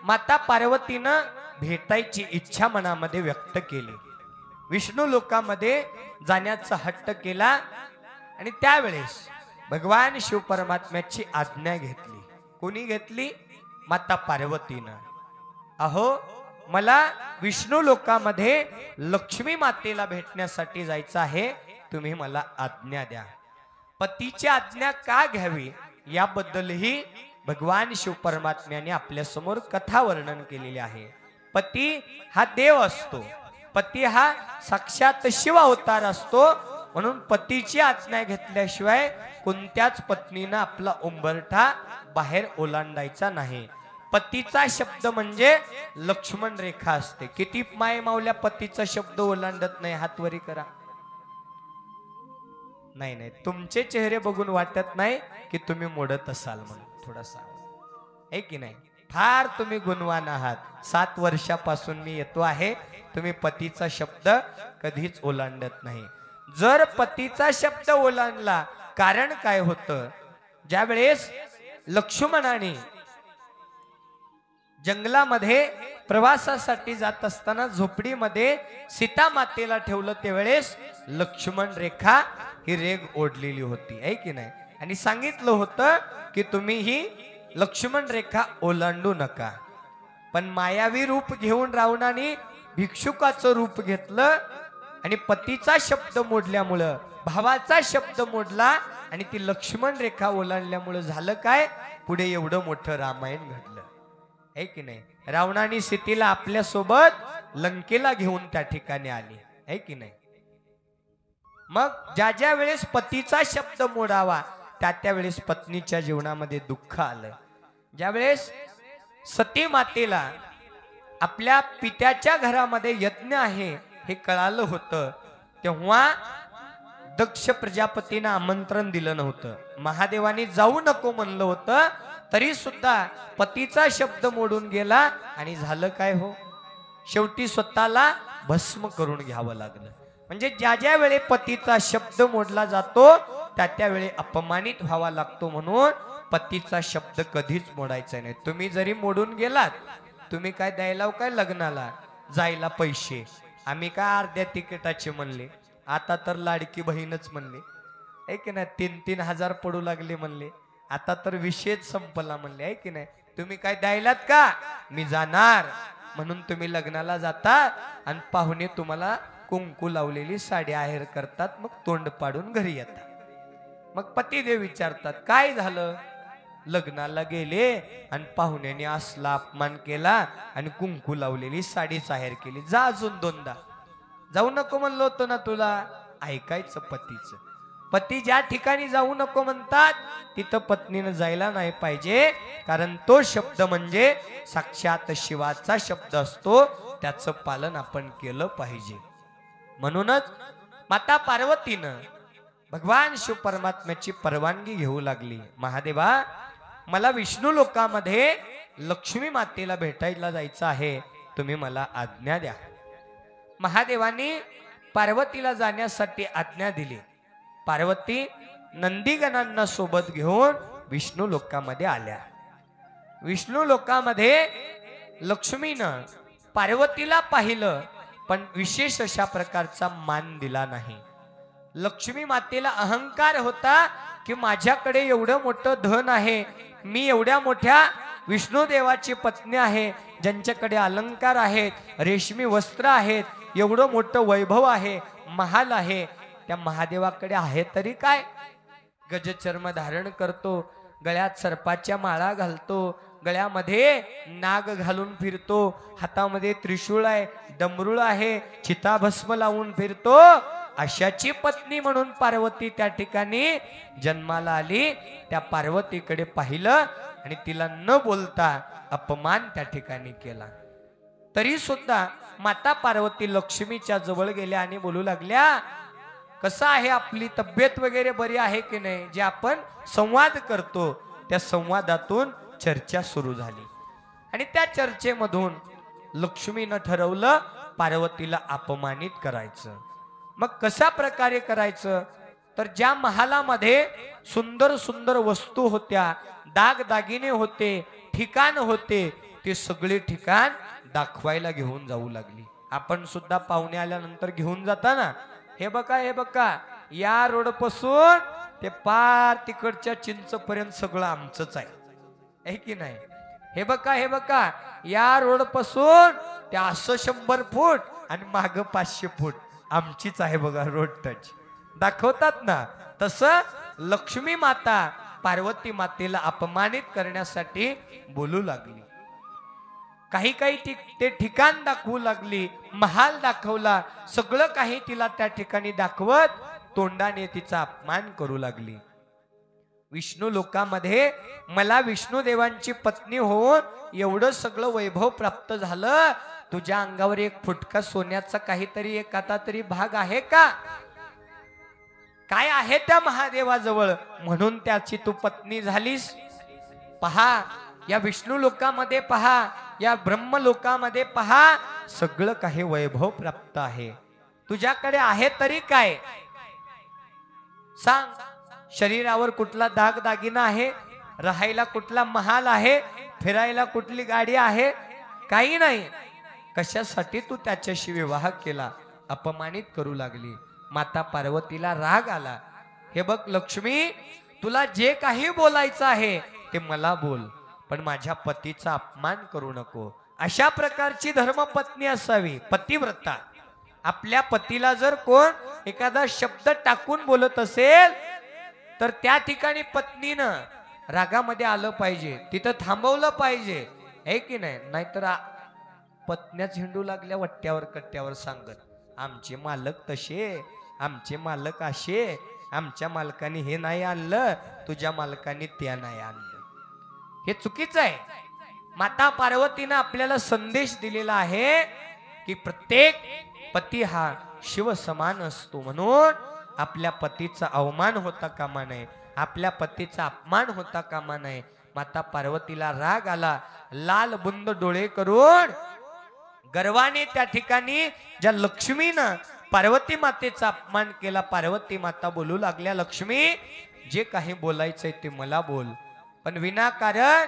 माता पार्वतीनं भेटायची इच्छा मनामध्ये व्यक्त केली. विष्णू लोकामध्ये जाण्याचा हट्ट केला आणि त्यावेळेस भगवान शिव परमात्म्याची आज्ञा घेतली. कोणी घेतली? माता पार्वतीनं. अहो, मला विष्णू लोकामध्ये लक्ष्मी मातेला भेटण्यासाठी जायचं आहे, तुम्ही मला आज्ञा द्या. पतीची आज्ञा का घ्यावी याबद्दलही भगवान शिव परमात्म्याने आपल्या समोर कथा वर्णन केलेली आहे. पती हा देव असतो, पती हा साक्षात शिव अवतार असतो, म्हणून पतीची आज्ञा घेतल्याशिवाय कोणत्याच पत्नीनं आपला उंबरठा बाहेर ओलांडायचा नाही. पतीचा शब्द म्हणजे लक्ष्मण रेखा असते. किती माय मावल्या पतीचा शब्द ओलांडत नाही? हात वरी करा. नाही, तुमचे चेहरे बघून वाटत नाही की तुम्ही मोडत असाल म्हणून. थोडासा आहे की नाही? फार तुम्ही गुणवान आहात. 7 वर्षापासून मी येतो आहे, तुम्ही पतीचा शब्द कधीच ओलांडत नाही. जर पतीचा शब्द ओलांडला, कारण काय होतं? ज्या वेळेस लक्ष्मणाने जंगलामध्ये प्रवासासाठी जात असताना झोपडीमध्ये सीता मातेला ठेवलं, त्यावेळेस लक्ष्मण रेखा ही रेग ओढलेली होती, आहे की नाही? आणि सांगितलं होतं की तुम्ही ही लक्ष्मण रेखा ओलांडू नका. पण मायावी रूप घेऊन रावणाने भिक्षुकाचं रूप घेतलं आणि पतीचा शब्द मोडल्यामुळं, भावाचा शब्द मोडला आणि ती लक्ष्मण रेखा ओलांडल्यामुळं झालं काय? पुढे एवढं मोठं रामायण घडलं, आहे की नाही? रावणाने सीतेला आपल्या सोबत लंकेला घेऊन त्या ठिकाणी आली, आहे की नाही? मग ज्या वेळेस पतीचा शब्द मोडावा, त्या वेळेस पत्नीच्या जीवनामध्ये दुःख आलं. ज्या वेळेस सती मातेला आपल्या पित्याच्या घरामध्ये यज्ञ आहे हे कळालं होतं, तेव्हा दक्ष प्रजापतीनं आमंत्रण दिलं नव्हतं. महादेवानी जाऊ नको म्हणलं होतं, तरी सुद्धा पतीचा शब्द मोडून गेला आणि झालं काय हो? शेवटी स्वतःला भस्म करून घ्यावं लागलं. म्हणजे ज्या वेळी पतीचा शब्द मोडला जातो, त्या वेळी अपमानित व्हावा लागतो. म्हणून पतीचा शब्द कधीच मोडायचा नाही. तुम्ही जरी मोडून गेलात, तुम्ही काय द्यायला काय लग्नाला जायला पैसे, आम्ही काय अर्ध्या तिकिटाचे म्हणले, आता तर लाडकी बहीणच म्हणले, आहे की नाही? 3-3 हजार पडू लागले म्हणले, आता तर विषयच संपला म्हणले, आहे की नाही? तुम्ही काय द्यायलात का? मी जाणार म्हणून तुम्ही लग्नाला जाता आणि पाहुणे तुम्हाला कुंकू लावलेली साडी आहेर करतात, मग तोंड पाडून घरी येतात. मग पतिदेव विचारतात काय झालं? लग्नाला गेले आणि पाहुण्याने असला अपमान केला आणि कुंकू लावलेली साडीच आहेर केली, जा अजून 2दा. जाऊ नको म्हणलो होतो ना तुला? ऐकायचं पतीचं. पती ज्या ठिकाणी जाऊ नको म्हणतात तिथं पत्नीनं जायला नाही पाहिजे, कारण तो शब्द म्हणजे साक्षात शिवाचा शब्द असतो, त्याचं पालन आपण केलं पाहिजे. म्हणूनच माता पार्वतीनं भगवान शिव परमात्म्याची परवानगी घेऊ लागली. महादेवा, मला विष्णू लोकामध्ये लक्ष्मी मातेला भेटायला जायचं आहे, तुम्ही मला आज्ञा द्या. महादेवानी पार्वतीला जाण्यासाठी आज्ञा दिली. पार्वती नंदीगणांना सोबत घेऊन विष्णू लोकामध्ये आल्या. विष्णू लोकामध्ये लक्ष्मीनं पार्वतीला पाहिलं, पण विशेष अशा प्रकारचा मान दिला नाही. लक्ष्मी मातेला अहंकार होता की माझ्याकडे एवढं मोठं धन आहे, मी एवढ्या मोठ्या विष्णुदेवाची पत्नी आहे, ज्यांच्याकडे अलंकार आहेत, रेशमी वस्त्र आहेत, एवढं मोठं वैभव आहे, महाल आहे, त्या महादेवाकडे आहे तरी काय? गजचर्म धारण करतो, गळ्यात सर्पाच्या माळा घालतो, गळ्यामध्ये नाग घालून फिरतो, हातामध्ये त्रिशूळ आहे, डमरुळ आहे, चिताभस्म लावून फिरतो, अशाची पत्नी म्हणून पार्वती त्या ठिकाणी जन्माला आली. त्या पार्वतीकडे पाहिलं आणि तिला न बोलता अपमान त्या ठिकाणी केला. तरी सुद्धा माता पार्वती लक्ष्मीच्या जवळ गेल्या आणि बोलू लागल्या, कसं आहे, आपली तब्येत वगैरे बरी आहे की नाही? जे आपण संवाद करतो त्या संवादातून चर्चा सुरू झाली आणि त्या चर्चेमधून लक्ष्मीनं ठरवलं पार्वतीला अपमानित करायचं. मग कशा प्रकारे करायचं? तर ज्या महालामध्ये सुंदर सुंदर वस्तू होत्या, दागदागिने होते, ठिकाण होते, ते सगळे ठिकाण दाखवायला घेऊन जाऊ लागली. आपण सुद्धा पाहुणे आल्यानंतर घेऊन जाता ना, हे बघा, हे बघा, या रोड पासून ते पार तिकडच्या चिंचपर्यंत सगळं आमचंच आहे की नाही? हे बघा, हे बघा, या रोड पासून ते असं 100 फूट आणि माग 500 फूट आमचीच आहे बघा, रोड टच दाखवतात ना. तसं लक्ष्मी माता पार्वती मातेला अपमानित करण्यासाठी बोलू लागली. काही काही ते ठिकाण दाखवू लागली, महाल दाखवला, सगळं काही तिला त्या ठिकाणी दाखवत तोंडाने तिचा अपमान करू लागली. विष्णू लोकामध्ये मला विष्णू देवांची पत्नी होऊन एवढं सगळं वैभव प्राप्त झालं, तुझ्या अंगावर एक फुटका सोन्याचा काहीतरी एखादा तरी भाग आहे का? काय आहे त्या महादेवाजवळ म्हणून त्याची तू पत्नी झालीस? पहा, या विष्णू लोकामध्ये पहा, या ब्रह्म लोकामध्ये पहा, सगळं काही वैभव प्राप्त आहे, तुझ्याकडे आहे तरी काय? सांग, शरीरावर कुठला दाग दागिना आहे? राहायला कुठला महाल आहे? फिरायला कुठली गाडी आहे? काही नाही. कशासाठी तू त्याच्याशी विवाह केला? अपमानित करू लागली. माता पार्वतीला राग आला. हे बघ लक्ष्मी, तुला जे काही बोलायचं आहे ते मला बोल, पण माझ्या पतीचा अपमान करू नको. अशा प्रकारची धर्मपत्नी असावी, पतिव्रता. आपल्या पतीला जर कोण एखादा शब्द टाकून बोलत असेल तर त्या ठिकाणी पत्नीनं रागामध्ये आलं पाहिजे, तिथं थांबवलं पाहिजे, आहे की नाही? नाहीतर पत्न्याच हिंडू लागल्या वट्ट्यावर कट्ट्यावर सांगत, आमचे मालक तसे, आमचे मालक असे, आमच्या मालकाने हे नाही आणलं, तुझ्या मालकाने त्या नाही आणलं. हे चुकीचं आहे. माता पार्वतीनं आपल्याला संदेश दिलेला आहे की प्रत्येक पती हा शिव समान असतो, म्हणून आपल्या पतीचा अवमान होता कामा नये, आपल्या पतीचा अपमान होता कामा नये. माता पार्वतीला राग आला. लाल बुंद डोळे करून गर्वाने त्या ठिकाणी ज्या लक्ष्मीनं पार्वती मातेचा अपमान केला, पार्वती माता बोलू लागल्या, लक्ष्मी, जे काही बोलायचंय ते मला बोल, पण विनाकारण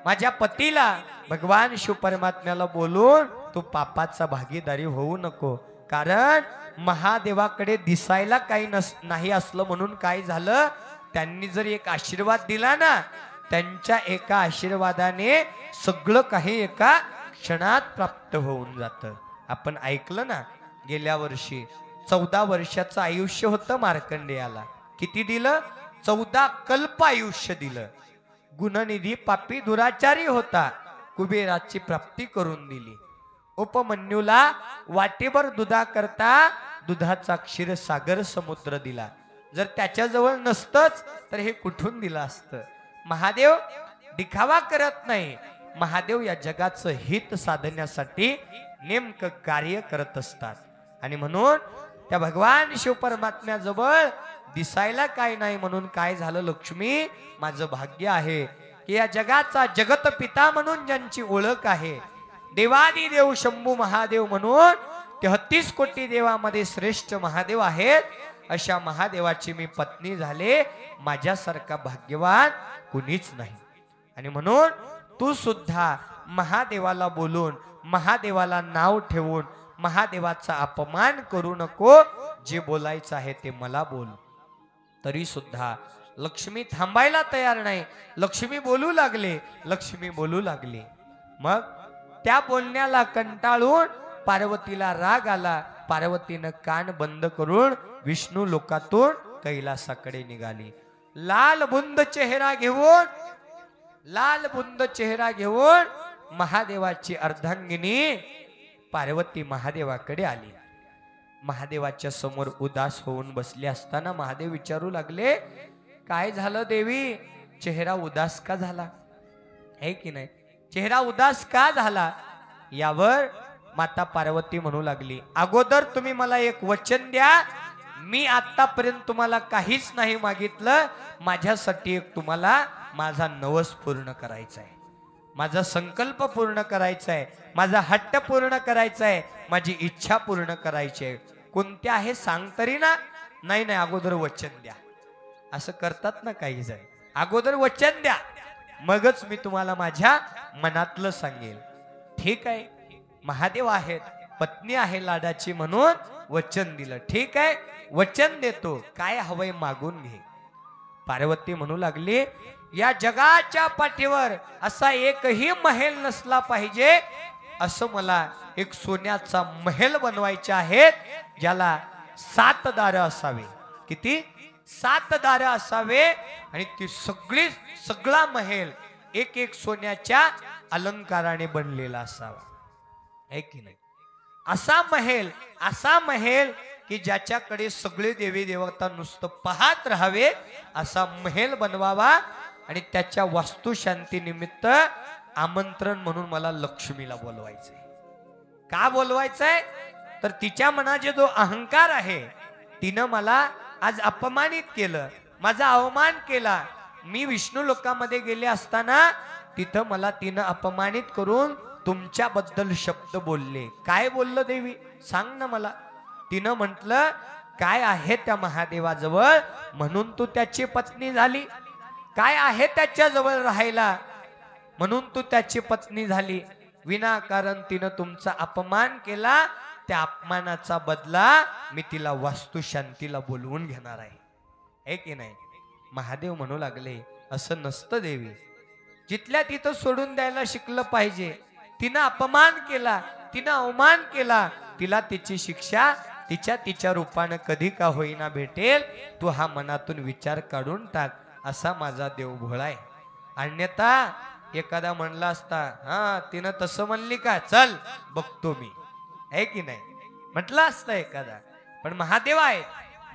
माझ्या पतीला, भगवान शिव परमात्म्याला बोलून तू पापाचा भागीदारी होऊ नको. कारण महादेवाकडे दिसायला काही नाही असलं म्हणून काय झालं, त्यांनी जर एक आशीर्वाद दिला ना, त्यांच्या एका आशीर्वादाने सगळं काही एका क्षणात प्राप्त होऊन जातं. आपण ऐकलं ना, गेल्या वर्षी 14 वर्षाचं आयुष्य होतं मार्कंडेयाला. किती दिलं? 14 कल्प आयुष्य दिलं. गुणनिधी पापी दुराचारी होता, कुबेराची प्राप्ती करून दिली. उपमन्यूला वाटेभर दुधा करता दुधाचा क्षीरसागर समुद्र दिला. जर त्याच्याजवळ नसतंच तर हे कुठून दिलं असतं? महादेव दिखावा करत नाही. महादेव या जगाचं हित साधण्यासाठी नेमकं कार्य करत असतात. आणि म्हणून त्या भगवान शिव परमात्म्याजवळ दिसायला काय नाही म्हणून काय झालं, लक्ष्मी, माझं भाग्य आहे की या जगाचा जगत पिता म्हणून ज्यांची ओळख आहे, देवादी देव शंभू महादेव म्हणून 33 कोटी देवामध्ये श्रेष्ठ महादेव आहेत, अशा महादेवाची मी पत्नी झाले, माझ्यासारखा भाग्यवान कुणीच नाही. आणि म्हणून तू सुद्धा महादेवाला बोलून, महादेवाला नाव ठेवून महादेवाचा अपमान करू नको. जे बोलायचं आहे ते मला बोल. तरी सुद्धा लक्ष्मी थांबायला तयार नाही. लक्ष्मी बोलू लागले, लक्ष्मी बोलू लागली. मग त्या बोलण्याला कंटाळून पार्वतीला राग आला. पार्वतीनं कान बंद करून विष्णू लोकातून कैलासाकडे निघाली. लाल बुंद चेहरा घेऊन, लाल बुंद चेहरा घेऊन महादेवाची अर्धांगिनी पार्वती महादेवाकडे आली. महादेवाच्या समोर उदास होऊन बसले असताना महादेव विचारू लागले, काय झालं देवी? चेहरा उदास का झाला? है की नाही? चेहरा उदास का झाला? यावर माता पार्वती म्हणू लागली, अगोदर तुम्ही मला एक वचन द्या. मी आतापर्यंत तुम्हाला काहीच नाही मागितलं. माझ्यासाठी एक तुम्हाला माझा नवस पूर्ण करायचा आहे, माझा संकल्प पूर्ण करायचा आहे, माझा हट्ट पूर्ण करायचा आहे, माझी इच्छा पूर्ण करायची आहे. कोणत्या आहे सांग तरी ना. नाही नाही, अगोदर वचन द्या. असं करतात ना काही जण, अगोदर वचन द्या, मगच मी तुम्हाला माझ्या मनातलं सांगेल. ठीक आहे, महादेव आहेत, पत्नी आहे लाडाची म्हणून वचन दिलं. ठीक आहे, वचन देतो, काय हवंय मागून घे. पार्वती म्हणू लागली, या जगाच्या पाठीवर असा एकही महल नसला पाहिजे, असं मला एक सोन्याचा महल बनवायचा आहे, ज्याला 7 दारं असावे. किती? 7 दारं असावे. आणि ती सगळा महल एक एक सोन्याच्या अलंकाराने बनलेला असावा. है की नाही? असा महल की ज्याच्याकडे सगळे देवी देवता नुसतं पाहत राहावे, असा महल बनवावा. आणि त्याच्या वास्तुशांती निमित्त आमंत्रण म्हणून मला लक्ष्मीला बोलवायचंय. का बोलवायचंय? तर तिच्या मनाचे जो अहंकार आहे, तिनं मला आज अपमानित केलं, माझा अवमान केला. मी विष्णू लोकांमध्ये गेले असताना तिथं मला तिनं अपमानित करून तुमच्याबद्दल शब्द बोलले. काय बोललं देवी सांग ना मला. तिनं म्हटलं, काय आहे त्या महादेवाजवळ म्हणून तू त्याची पत्नी झाली? काय आहे त्याच्या जवळ राहायला म्हणून तू त्याची पत्नी झाली? विनाकारण तिनं तुमचा अपमान केला. त्या अपमानाचा बदला मी तिला वास्तुशांतीला बोलवून घेणार आहे. है की नाही? महादेव म्हणू लागले, असं नसतं देवी, जिथल्या तिथं सोडून द्यायला शिकलं पाहिजे. तिनं अपमान केला, तिनं अवमान केला, तिला तिची शिक्षा तिच्या रूपानं कधी का होईना भेटेल. तू हा मनातून विचार काढून टाक. असा माझा देव भोळा आहे. अन्यथा एखादा म्हणला असता, हा तिनं तसं म्हणली का, चल बघतो मी, आहे की नाही, म्हटलं असतं एखादा. पण महादेव आहे,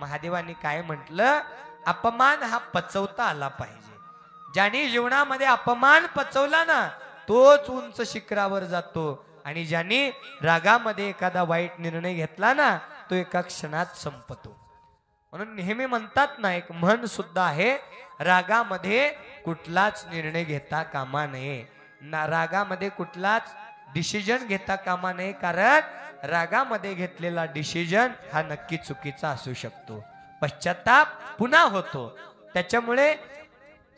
महादेवानी काय म्हटलं, अपमान हा पचवता आला पाहिजे. ज्याने जीवनामध्ये अपमान पचवला ना, तोच उंच शिखरावर जातो. आणि ज्याने रागामध्ये एखादा वाईट निर्णय घेतला ना, तो एका क्षणात संपतो. म्हणून नेहमी म्हणतात ना, एक म्हण सुद्धा आहे, रागामध्ये कुठलाच निर्णय घेता कामा नये. रागामध्ये कुठलाच डिसिजन घेता कामा नये. कारण रागामध्ये घेतलेला डिसिजन हा नक्की चुकीचा असू शकतो. पश्चाताप पुन्हा होतो. त्याच्यामुळे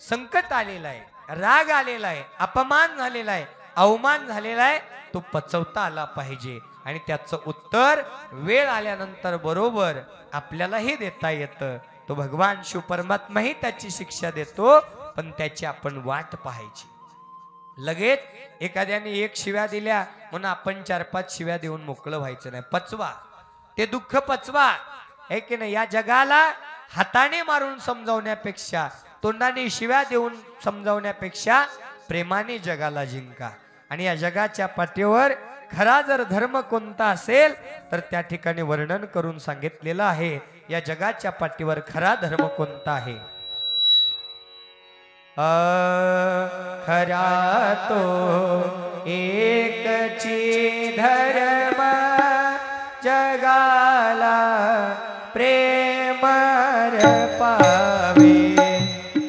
संकट आलेला आहे, राग आलेला आहे, अपमान झालेला आहे, अवमान झालेला आहे, तो पचवता आला पाहिजे. आणि त्याचं उत्तर वेळ आल्यानंतर बरोबर आपल्यालाही देता येतं. तो भगवान शिव परमात्माही त्याची शिक्षा देतो, पण त्याची आपण वाट पाहायची. लगेच एखाद्याने 1 शिव्या दिल्या म्हणून आपण 4-5 शिव्या देऊन मोकळं व्हायचं नाही. पचवा, ते दुःख पचवा. है की नाही? या जगाला हाताने मारून समजावण्यापेक्षा, तोंडाने शिव्या देऊन समजावण्यापेक्षा प्रेमाने जगाला जिंका. आणि या जगाच्या पाठीवर खरा जर धर्म कोणता असेल तर त्या ठिकाणी वर्णन करून सांगितलेलं आहे. या जगाच्या पाठीवर खरा धर्म कोणता आहे? खरा तो एकची धर्म, जगाला प्रेम पावे.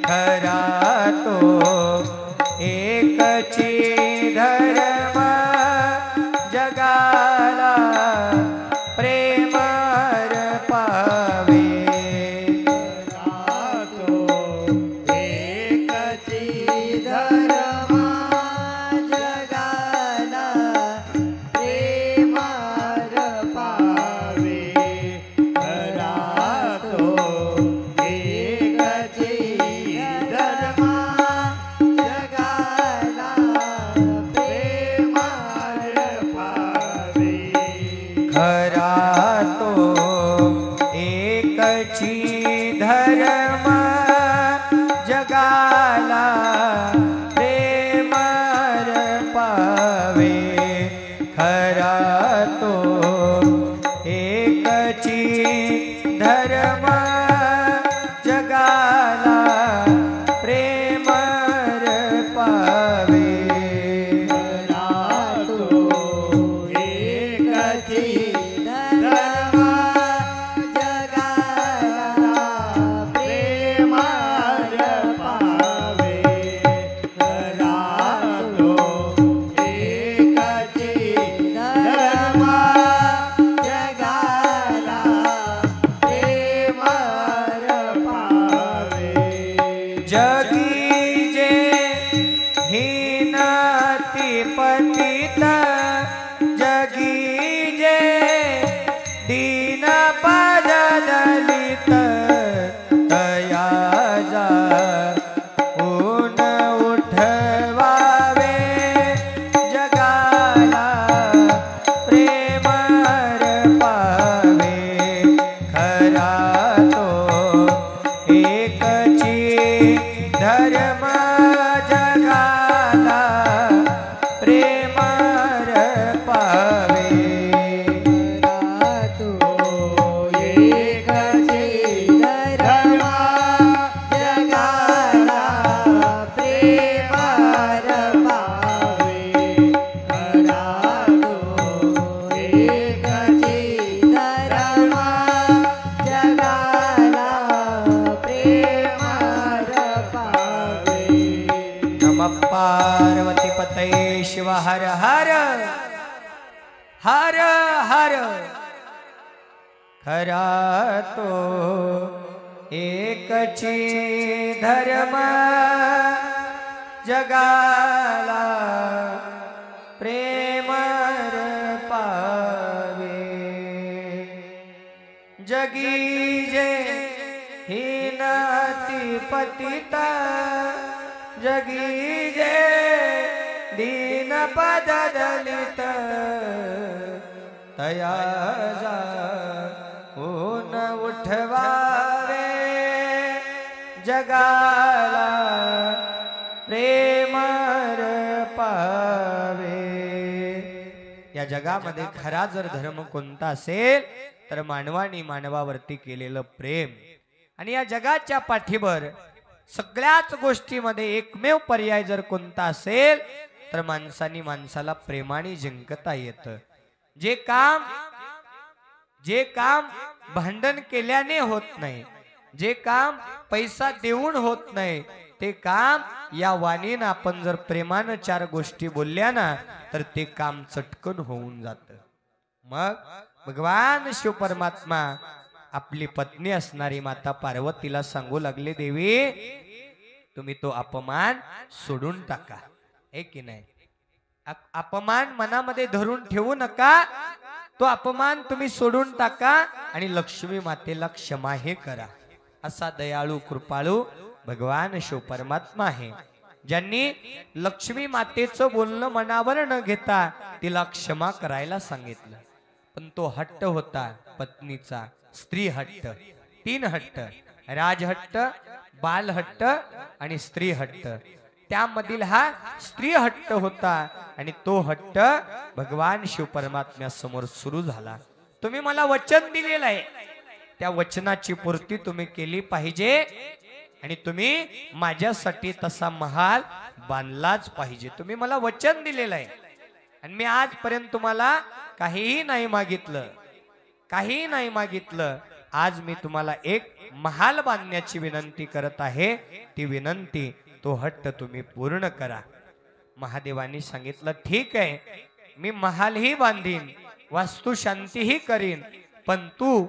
खरा तो एकची धर्म, जगाला धर्मा जगाला प्रेमार पावे खरा तो एकची धर्मा जगाला प्रेमार पावे खरा तो एकची धर्म जगाला प्रेमर पावे खरा तो एकची धर्म जगाला प्रेमर पावे खरा तो एकची धर्मा जगाला प्रेमार पावे खरा तो एकची धर्मा जगाला प्रेमार पावे जगी जे हीनाती पतित जगी जे दीन पद दलित तया जा ऊन उठवावे जगाला प्रेमर पावे खरा तो एकची धर्म जगाला प्रेमर पावे खरा तो एकची धर्मा जगाला प्रेमार पावे खरा तो एकची धर्मा जगाला प्रेमार पावे नम पार्वती पतये शिव हर हर हर हर खरा तो एकची धर्म जगाला प्रेमर पावे जगी जे हीनाती पतिता जगी जे दीन पद दलित तया जा ऊन उठवावे जगाला प्रेमर पावे या जगामध्ये खरा जर धर्म कोणता असेल तर मानवाने मानवावरती केलेलं प्रेम आणि या जगाच्या पाठीवर सगळ्याच गोष्टीमध्ये एकमेव पर्याय जर कोणता असेल तर माणसाने माणसाला प्रेमाने जिंकता येतं जे काम भांडण केल्याने होत नाही जे काम पैसा देऊन होत नाही ते काम या वाणीनं आपण जर प्रेमानं चार गोष्टी बोलल्या ना तर ते काम चटकन होऊन जातं मग भगवान शिव परमात्मा आपली पत्नी असणारी माता पार्वतीला सांगू लागले देवी तुम्ही तो अपमान सोडून टाका हे की नाही अपमान मनामध्ये धरून ठेवू नका तो अपमान तुम्ही सोडून टाका आणि लक्ष्मी मातेला क्षमा हे करा असा दयाळू कृपाळू भगवान शिव परमात्मा आहे ज्यांनी लक्ष्मी मातेचं बोलणं मनावर न घेता तिला क्षमा करायला सांगितलं पण तो हट्ट होता पत्नीचा स्त्री हट्ट तीन हट्ट राजहट्ट बालहट्ट आणि स्त्री हट्ट त्यामधील हा स्त्री हट्ट होता आणि तो हट्ट भगवान शिव परमात्म्यासमोर सुरू झाला तुम्ही मला वचन दिलेलं आहे त्या वचनाची पूर्ती तुम्ही केली पाहिजे आणि तुम्ही माझ्यासाठी तसा महाल बांधलाच पाहिजे तुम्ही मला वचन दिलेलं आहे आणि मी आजपर्यंत तुम्हाला काहीही नाही मागितलं आज मी तुम्हाला एक महाल बांधण्याची विनंती करत आहे ती विनंती तो हट्ट तुम्ही पूर्ण करा महादेवानी सांगितलं ठीक आहे मी महालही बांधीन वास्तुशांतीही करीन पण तू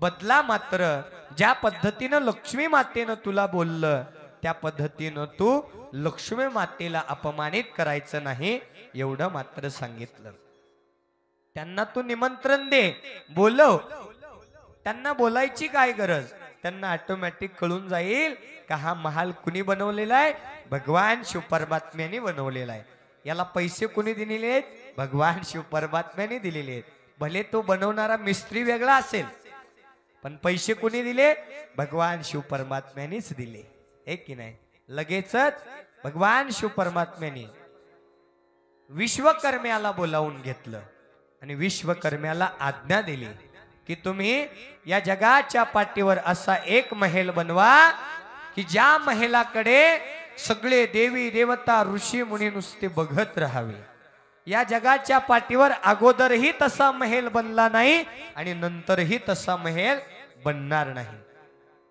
बदला मात्र ज्या पद्धतीनं लक्ष्मी मातेनं तुला बोललं त्या पद्धतीनं तू लक्ष्मी मातेला अपमानित करायचं नाही, एवढं मात्र सांगितलं. त्यांना तू निमंत्रण दे, बोलव. त्यांना बोलायची काय गरज, त्यांना ऑटोमॅटिक कळून जाईल का हा महाल कुणी बनवलेला आहे, भगवान शिव परमात्म्याने बनवलेला आहे. याला पैसे कुणी दिलेले आहेत, भगवान शिव परमात्म्याने दिलेले आहेत. भले तो बनवणारा मिस्त्री वेगळा असेल, पण पैसे कुणी दिले, भगवान शिव परमात्म्यानेच दिले, आहे की नाही. लगेचच भगवान शिव परमात्म्याने विश्वकर्म्याला बोलावून घेतलं आणि विश्वकर्म्याला आज्ञा दिली की तुम्ही या जगाच्या पाठीवर असा एक महल बनवा की ज्या महिलाकडे सगळे देवी देवता ऋषी मुनी नुसते बघत राहावे. या जगाच्या पाठीवर अगोदरही तसा महल बनला नाही आणि नंतरही तसा महल बनणार नाही.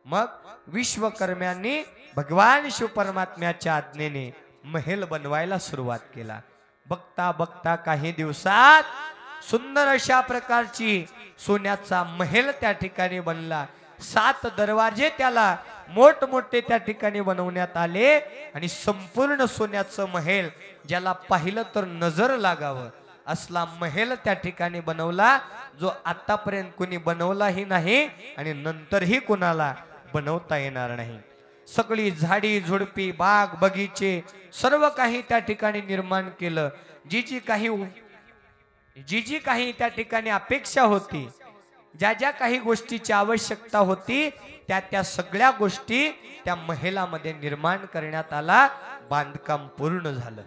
मग विश्वकर्म्यांनी भगवान शिव परमात्म्याच्या आज्ञेने महल बनवायला सुरुवात केला. बघता बघता काही दिवसात सुंदर अशा प्रकारची सोन्याचा महल त्या ठिकाणी बनला. 7 दरवाजे त्याला मोठमोठे त्या ठिकाणी बनवण्यात आले आणि संपूर्ण सोन्याचं महल, ज्याला पाहिलं तर नजर लागावं असला महल त्या ठिकाणी बनवला, जो आतापर्यंत कुणी बनवलाही नाही आणि नंतरही कुणाला बनवता येणार नाही. सगळी झाडी झुडपी बाग बगीचे सर्व काही त्या ठिकाणी निर्माण केलं. जी जी काही त्या ठिकाणी अपेक्षा होती, ज्या ज्या काही गोष्टीची आवश्यकता होती, त्या सगळ्या गोष्टी त्या महिलामध्ये निर्माण करण्यात आला. बांधकाम पूर्ण झालं.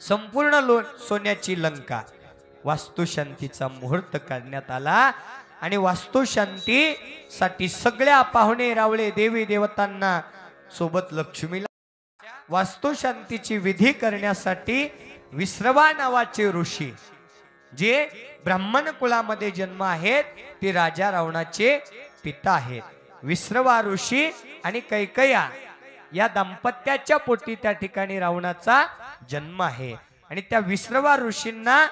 संपूर्ण सोन्याची लंका. वास्तुशांतीचा मुहूर्त काढण्यात आला आणि वास्तुशांतीसाठी सगळ्या पाहुणे रावळे देवी देवतांना सोबत लक्ष्मीला वास्तुशांतीची विधी करण्यासाठी विश्रवा नावाचे ऋषी, जे ब्राह्मण कुळामध्ये जन्म आहेत, ते राजा रावणाचे पिता आहेत. विश्रवा ऋषी आणि कैकया या दाम्पत्याच्या पोटी त्या ठिकाणी रावणाचा जन्म आहे. आणि त्या विश्रवा ऋषींना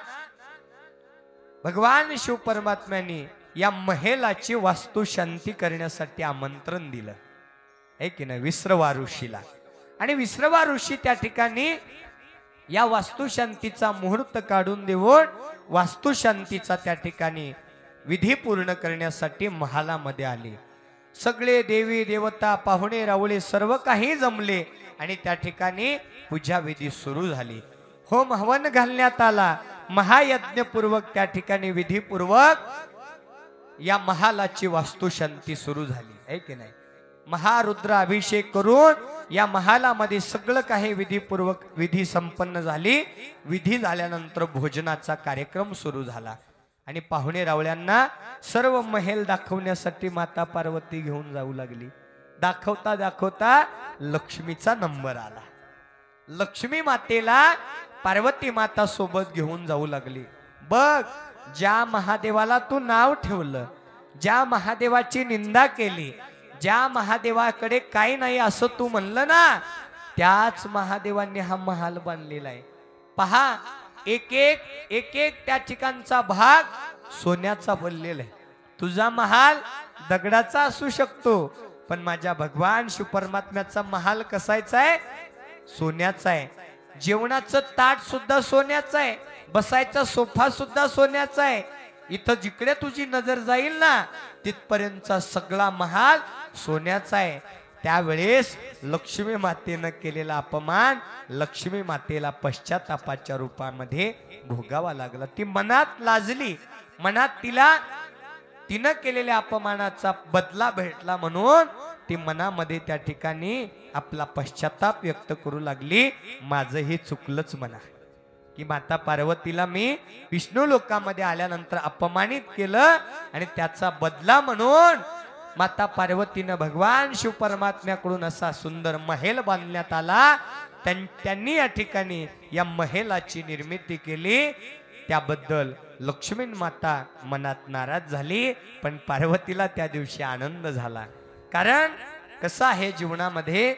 भगवान शिव परमात्म्याने या महिलाची वास्तुशांती करण्यासाठी आमंत्रण दिलं, आहे की नाही, विश्रवा ऋषीला. आणि विश्रवा ऋषी त्या ठिकाणी या वास्तुशांतीचा मुहूर्त काढून देऊन वास्तुशांतीचा त्या ठिकाणी विधी पूर्ण करण्यासाठी महालामध्ये आले. सगळे देवी देवता पाहुणे रावळे सर्व काही जमले आणि त्या ठिकाणी पूजा विधी सुरू झाली. होम हवन घालण्यात आला. महायज्ञपूर्वक त्या ठिकाणी विधीपूर्वक या महालाची वास्तुशांती सुरू झाली, आहे की नाही. महारुद्र अभिषेक करून या महालामध्ये सगळं काही विधीपूर्वक विधी संपन्न झाली. विधी झाल्यानंतर भोजनाचा कार्यक्रम सुरू झाला आणि पाहुणे रावळ्यांना सर्व महल दाखवण्यासाठी माता पार्वती घेऊन जाऊ लागली. दाखवता दाखवता लक्ष्मीचा नंबर आला. लक्ष्मी मातेला पार्वती माता सोबत घेऊन जाऊ लागली. बघ, ज्या महादेवाला तू नाव ठेवलं, ज्या महादेवाची निंदा केली, ज्या महादेवाकडे काही नाही असं तू म्हणलं ना, त्याच महादेवांनी हा महाल बांधलेला आहे. पहा, एक एक त्या ठिकाणचा भाग सोन्याचा बनलेला आहे. तुझा महाल दगडाचा असू शकतो, पण माझ्या भगवान शिव परमात्म्याचा महाल कसायचा आहे, सोन्याचा आहे. जेवणाचं ताट सुद्धा सोन्याचं आहे, बसायचा सोफा सुद्धा सोन्याचा आहे. इथं जिकडे तुझी नजर जाईल ना, तिथपर्यंतचा सगळा महाल सोन्याचा आहे. त्यावेळेस लक्ष्मी मातेनं केलेला अपमान लक्ष्मी मातेला पश्चातापाच्या रूपामध्ये भोगावा लागला. ती मनात लाजली, मनात तिनं केलेल्या अपमानाचा बदला भेटला म्हणून ती मनामध्ये त्या ठिकाणी आपला पश्चाताप व्यक्त करू लागली. माझं हे चुकलंच म्हणा, की माता पार्वतीला मी विष्णू लोकामध्ये आल्यानंतर अपमानित केलं आणि त्याचा बदला म्हणून माता पार्वतीनं भगवान शिव परमात्म्याकडून असा सुंदर महल बांधण्यात आला. त्यांनी या ठिकाणी या महलाची निर्मिती केली. त्याबद्दल लक्ष्मी माता मनात नाराज झाली, पण पार्वतीला त्या दिवशी आनंद झाला. कारण कसं आहे, जीवनामध्ये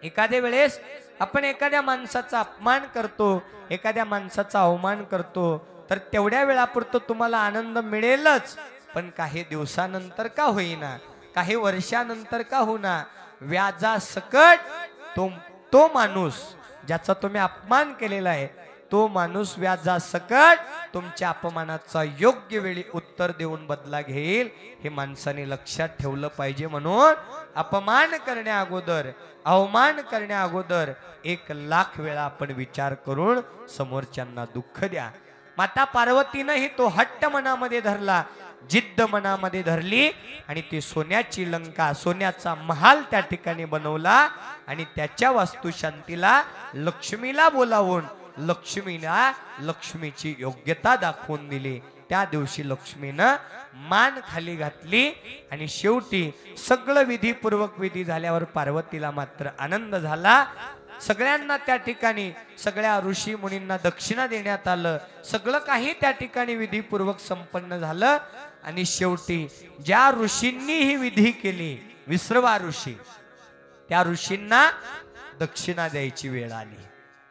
एखाद्या वेळेस आपण एखाद्या माणसाचा अपमान करतो, एखाद्या माणसाचा अवमान करतो, तर तेवढ्या वेळापुरतं तुम्हाला आनंद मिळेलच, पण काही दिवसानंतर का होईना, काही वर्षानंतर का होईना, व्याजासकट तो माणूस ज्याचा तुम्ही अपमान केलेला आहे तो माणूस व्याजासकट तुमच्या अपमानाचा योग्य वेळी उत्तर देऊन बदला घेईल हे माणसाने लक्षात ठेवलं पाहिजे. म्हणून अपमान करण्या अगोदर अवमान करण्या अगोदर 1,00,000 वेळा आपण विचार करून समोरच्यांना दुःख द्या. माता पार्वतीनंही तो हट्ट मनामध्ये धरला, जिद्द मनामध्ये धरली आणि ती सोन्याची लंका सोन्याचा महाल त्या ठिकाणी बनवला आणि त्याच्या वास्तुशांतीला लक्ष्मीला बोलावून लक्ष्मीची योग्यता दाखवून दिली. त्या दिवशी लक्ष्मीनं मान खाली घातली आणि शेवटी सगळं विधीपूर्वक विधी झाल्यावर पार्वतीला मात्र आनंद झाला. सगळ्यांना त्या ठिकाणी सगळ्या ऋषी मुनींना दक्षिणा देण्यात आलं. सगळं काही त्या ठिकाणी विधीपूर्वक संपन्न झालं आणि शेवटी ज्या ऋषींनी ही विधी केली विश्रवा ऋषी त्या ऋषींना दक्षिणा द्यायची वेळ आली.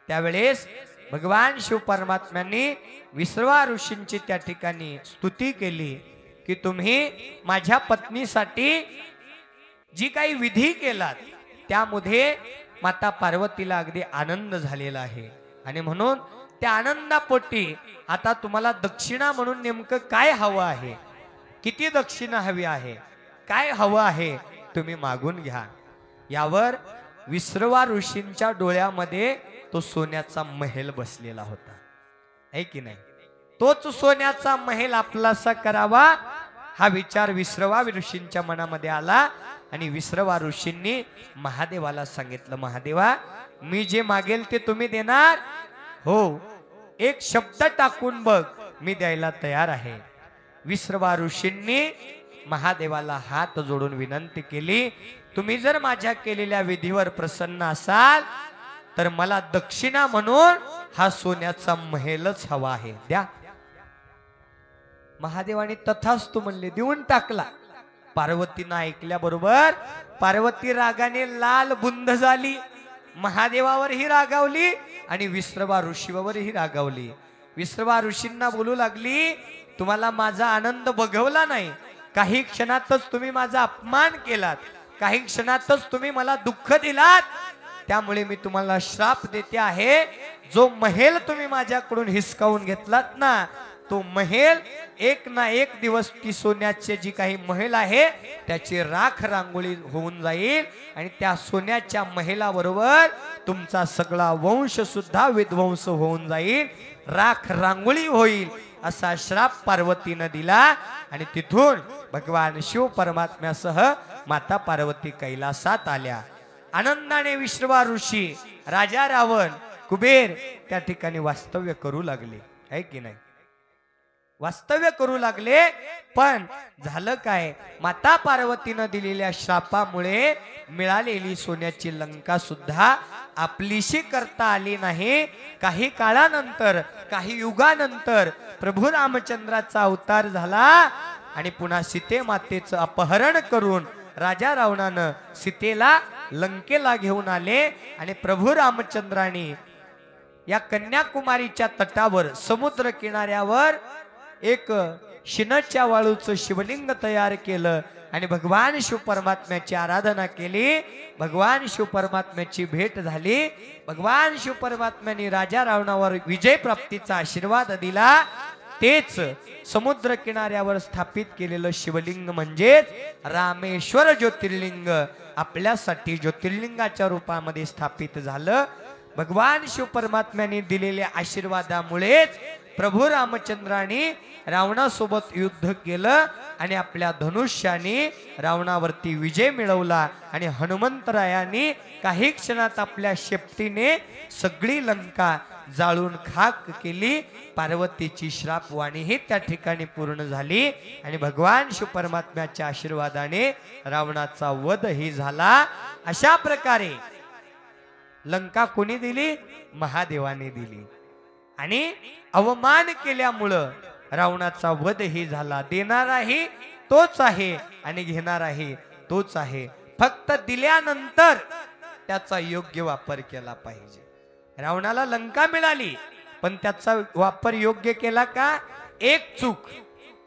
त्यावेळेस भगवान शिव परमात्म्यांनी विश्रवा ऋषींची त्या ठिकाणी स्तुती केली की तुम्ही माझ्या पत्नीसाठी जी काही विधी केलात त्यामध्ये माता पार्वतीला अगदी आनंद झालेला आहे आणि म्हणून त्या आनंदापोटी आता तुम्हाला दक्षिणा म्हणून नेमकं काय हवं आहे, किती दक्षिणा हवी आहे, काय हवं आहे तुम्ही मागून घ्या. यावर विश्रवा ऋषींच्या डोळ्यामध्ये तो सोन्याचा महल बसलेला होता आहे की नाही. तोच सोन्याचा महल आपलासा करावा हा विचार विश्रवा ऋषींच्या मनामध्ये आला आणि विश्रवा ऋषींनी महादेवाला सांगितलं, महादेवा मी जे मागेल ते तुम्ही देणार? हो, एक शब्द टाकून बघ, मी द्यायला तयार आहे. विश्रवा ऋषींनी महादेवाला हात जोडून विनंती केली, तुम्ही जर माझ्या केलेल्या विधीवर प्रसन्न असाल तर मला दक्षिणा म्हणून हा सोन्याचा महलच हवा आहे, द्या. महादेवाने तथास्तु म्हणले, देऊन टाकला. पार्वतीनं ऐकल्याबरोबर पार्वती रागाने लाल बुंद झाली, महादेवावरही रागावली आणि विश्रवा ऋषीवरही रागावली. विश्रवा ऋषींना बोलू लागली, तुम्हाला माझा आनंद बघवला नाही, काही क्षणातच तुम्ही माझा अपमान केलात, काही क्षणातच तुम्ही मला दुःख दिलात, त्यामुळे मी तुम्हाला श्राप देते आहे. जो महल तुम्ही माझ्याकडून हिसकावून घेतलात ना तो महल एक ना एक दिवस ती सोन्याचे जी काही महल आहे त्याची राख रांगोळी होऊन जाईल आणि त्या सोन्याच्या महलाबरोबर तुमचा सगळा वंश सुद्धा विध्वंस होऊन जाईल, राख रांगोळी होईल असा श्राप पार्वतीनं दिला. आणि तिथून भगवान शिव परमात्म्यासह माता पार्वती कैलासात आल्या. आनंदाने विश्रवा ऋषी, राजा रावण, कुबेर त्या ठिकाणी वास्तव्य करू लागले आहे की नाही, वास्तव्य करू लागले. पण झालं काय, माता पार्वतीनं दिलेल्या श्रापामुळे मिळालेली सोन्याची लंका सुद्धा आपलीशी करता आली नाही. काही काळानंतर, काही युगानंतर प्रभू रामचंद्राचा अवतार झाला आणि पुन्हा सीते मातेचं अपहरण करून राजा रावणानं सीतेला लंकेला घेऊन आले आणि प्रभू रामचंद्राने या कन्याकुमारीच्या तटावर समुद्र किनाऱ्यावर एक शिनाच्या वाळूचं शिवलिंग तयार केलं आणि भगवान शिव परमात्म्याची आराधना केली. भगवान शिव परमात्म्याची भेट झाली. भगवान शिव परमात्म्याने राजा रावणावर विजय प्राप्तीचा आशीर्वाद दिला. तेच समुद्र किनाऱ्यावर स्थापित केलेलं शिवलिंग म्हणजेच रामेश्वर ज्योतिर्लिंग आपल्यासाठी ज्योतिर्लिंगाच्या रूपामध्ये स्थापित झालं. भगवान शिव परमात्म्याने दिलेल्या आशीर्वादामुळेच प्रभू रामचंद्राने रावणासोबत युद्ध केलं आणि आपल्या धनुष्याने रावणावरती विजय मिळवला आणि हनुमंतरायाने काही क्षणात आपल्या शेपटीने सगळी लंका जाळून खाक केली. पार्वतीची श्रापवाणीही त्या ठिकाणी पूर्ण झाली आणि भगवान शिव परमात्म्याच्या आशीर्वादाने रावणाचा वधही झाला. अशा प्रकारे लंका कोणी दिली? महादेवाने दिली. आणि अवमान केल्यामुळं रावणाचा वधही झाला. देणाराही तोच आहे आणि घेणाराही तोच आहे. फक्त दिल्यानंतर त्याचा योग्य वापर केला पाहिजे. रावणाला लंका मिळाली पण त्याचा वापर योग्य केला का? एक चूक,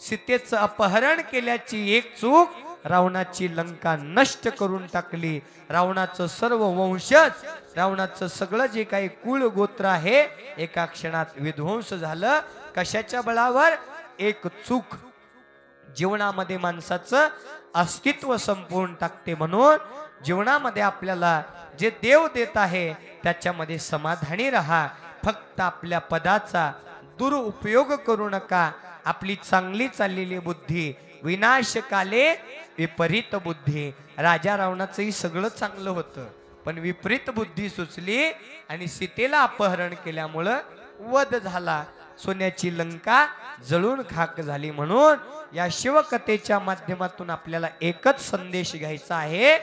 सीतेचं अपहरण केल्याची एक चूक रावणाची लंका नष्ट करून टाकली. रावणाचं सर्व वंशज, रावणाचं सगळं जे काही कुळ गोत्र आहे एका क्षणात विध्वंस झालं. कशाच्या बळावर? एक चूक जीवनामध्ये माणसाचं अस्तित्व संपवून टाकते. म्हणून जीवनामध्ये आपल्याला जे देव देत आहे त्याच्यामध्ये समाधानी राहा. फक्त आपल्या पदाचा दुरुपयोग करू नका. आपली चांगली चाललेली बुद्धी विनाशकाले विपरीत बुद्धी. राजा रावणाचंही सगळं चांगलं होतं, पण विपरीत बुद्धी सुचली आणि सीतेला अपहरण केल्यामुळं वध झाला. सोन्याची लंका जळून खाक झाली. म्हणून या शिवकथेच्या माध्यमातून आपल्याला एकच संदेश घ्यायचा आहे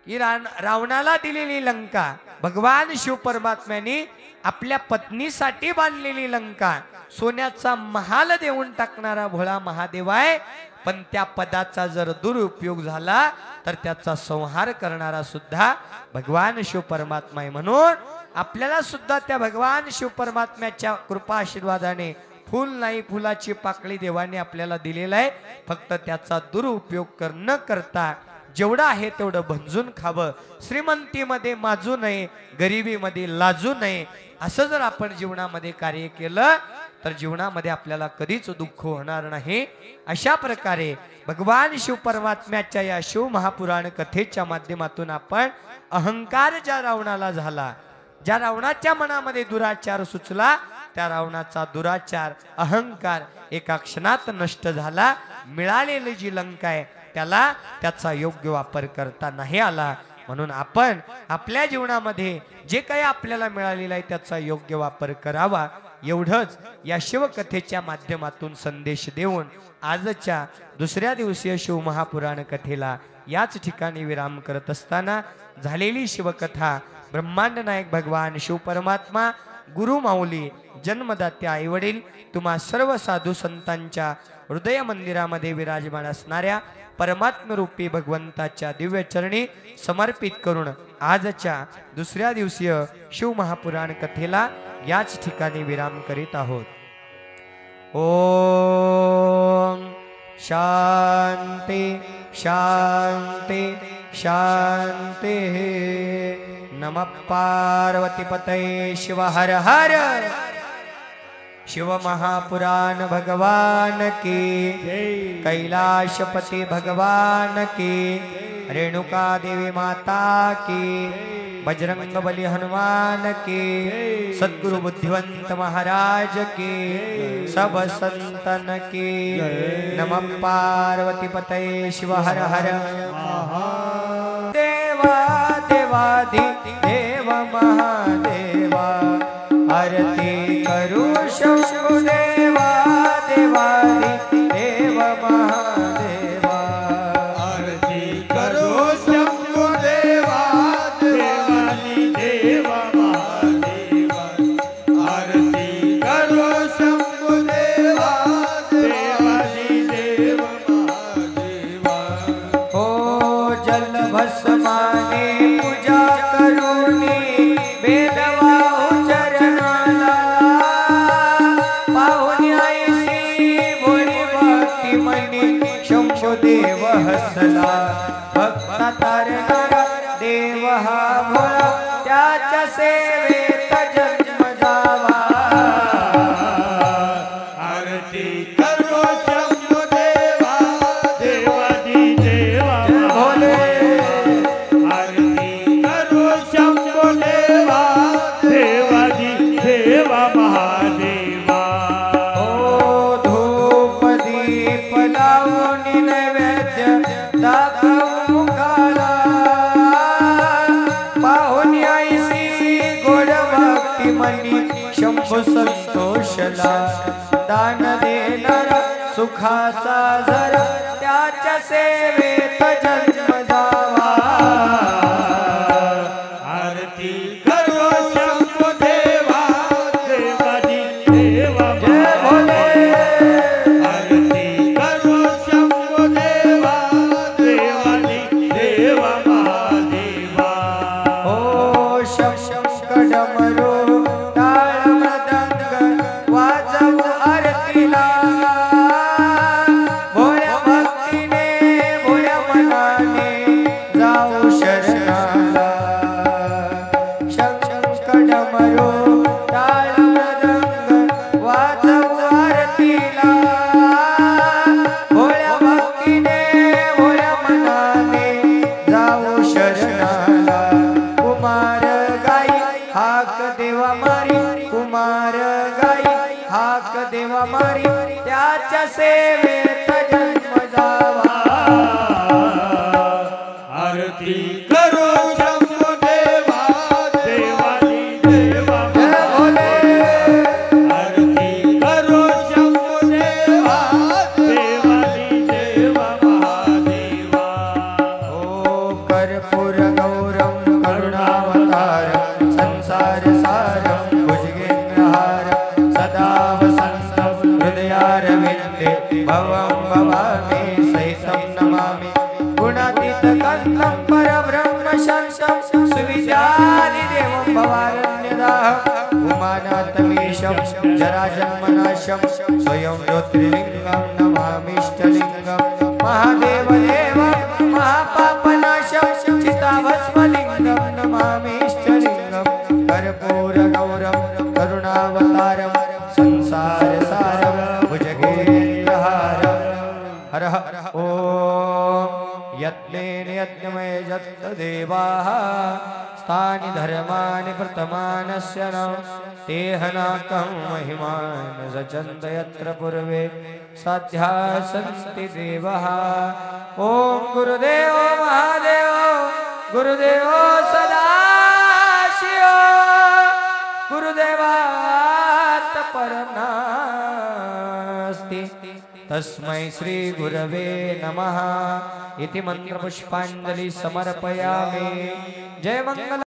की रावणाला दिलेली लंका भगवान शिव परमात्म्याने आपल्या पत्नीसाठी बांधलेली लंका सोन्याचा महाल देऊन टाकणारा भोळा महादेव आहे. पण त्या पदाचा जर दुरुपयोग झाला तर त्याचा संहार करणारा सुद्धा भगवान शिव परमात्मा आहे. म्हणून आपल्याला सुद्धा त्या भगवान शिव परमात्म्याच्या कृपा आशीर्वादाने फूल नाही फुलाची पाकळी देवाने आपल्याला दिलेला आहे. फक्त त्याचा दुरुपयोग न करता जेवढं आहे तेवढं भंजून खावं. श्रीमंतीमध्ये माजू नये, गरिबीमध्ये लाजू नये. असं जर आपण जीवनामध्ये कार्य केलं तर जीवनामध्ये आपल्याला कधीच दुःख होणार नाही. अशा प्रकारे भगवान शिव परमात्म्याच्या या शिव महापुराण कथेच्या माध्यमातून आपण अहंकार ज्या रावणाला झाला, ज्या रावणाच्या मनामध्ये दुराचार सुचला, त्या रावणाचा दुराचार अहंकार एका क्षणात नष्ट झाला. मिळालेली जी लंका आहे त्याला त्याचा योग्य वापर करता नाही आला. म्हणून आपण आपल्या जीवनामध्ये जे काही आपल्याला मिळालेलं आहे त्याचा योग्य वापर करावा. एवढंच या शिवकथेच्या माध्यमातून संदेश देऊन आजच्या दुसऱ्या दिवसीय शिव महापुराण कथेला याच ठिकाणी विराम करत असताना झालेली शिवकथा ब्रह्मांड नायक भगवान शिव परमात्मा, गुरु माऊली, जन्मदाते आईवडील, तुम्हा सर्व साधू संतांच्या हृदय मंदिरामध्ये विराजमान असणाऱ्या परमात्म रूपी भगवंताच्या दिव्य चरणी समर्पित करून आजच्या दुसऱ्या दिवसीय शिव महापुराण कथेला याच ठिकाणी विराम करीत आहोत. ओम शांती शांती शांती. नमः पार्वती पतये शिव हर हर. शिव महापुराण भगवान की, कैलाशपति भगवान की, रेणुका देवी माता की, बजरंग बली हनुमान की, सद्गुरु बुद्धिवंत महाराज की, सब संतन की. नमः पार्वती पतये शिव हर हर. देवा देवाधि देव महादेवा, आरती करू शंभु देवा देवाधि देव महादेवा. आरती करो शंभु देवा देवाधि देव महादेवा. आरती करो शंभु देवा देवाधि देव महादेवा. ओ जल भस्माने पूजा करूनी बेदवा चरणाला, पाहुणी आईसी भोळी भक्ती मनी शंभु देव हसला. भक्ता तारणारा देव हा भोळा, त्याच्या सेवेत जन्म जावा. आरती करो शंभु देवा देवाधि देव भोले. आरती करो शंभु देवा देवाधि देव महादेवा. ओ धूप दीप लावून नैवेद्य दाखवू मुखाला, पाहुणी आईसी गोड भक्ती मनी शंभु संतोषला. दान देणारा सुखाचा झरा, त्याच्या सेवेत जन्म जावा. आरती करो शंभु देवा देवाधि देव जय भोले. आरती करो शंभु देवा देवाधि देव महादेवा. ओ शंख डमरू टाळ मृदंग वाजवू आरतीला, भोळ्या भक्तीने डमरू टाळ मृदंग वाजवू आरतीला भोळ्या भक्तीने भोळ्या मनाने जाऊ शरणाला कुमार गाई हाक देवा मारी कुमार गाई हाक देवा मारी त्याच्या सेवेत जन्म जावा आरती करो शंभो देवा देवानी देवा आरती करो शंभो देवा देवानी देवा महादेवा ओ कर्पूर गौरम करुणावतारम संसार सारम भुजगेन्द्रहारम सदा वसन्तं हृदयारविन्दे भवं भवामि सहितं नमामि गुणातीत कन्तं परब्रह्म शान्तं सुविद्यादिदेवं भवारण्यदाहम् उमानाथमीशं जराजन्मनाशं स्वयं ज्योतिर्लिङ्गं नमामीष्टलिङ्गं महादेवदेवं महापापनाशं चिताभस्मलिङ्गं नमामीष्टलिङ्गं कर्पूरगौरं करुणावतारं संसारसारं भुजगेन्द्रहारं हर हर ॐ यत्नेन यज्ञमय जत्तदेवाः स्थानि धर्माणि प्रथमानस्य न तेहनाकं महिमान् सचन्त यत्र पूर्वे साध्या सन्ति देवः ॐ गुरुदेव महादेव गुरुदेव सदाशिव गुरुदेवात् परं नास्ति तस्मै श्री गुरवे नमः इति मंत्रपुष्पांजलि समर्पयामि जय मंगल।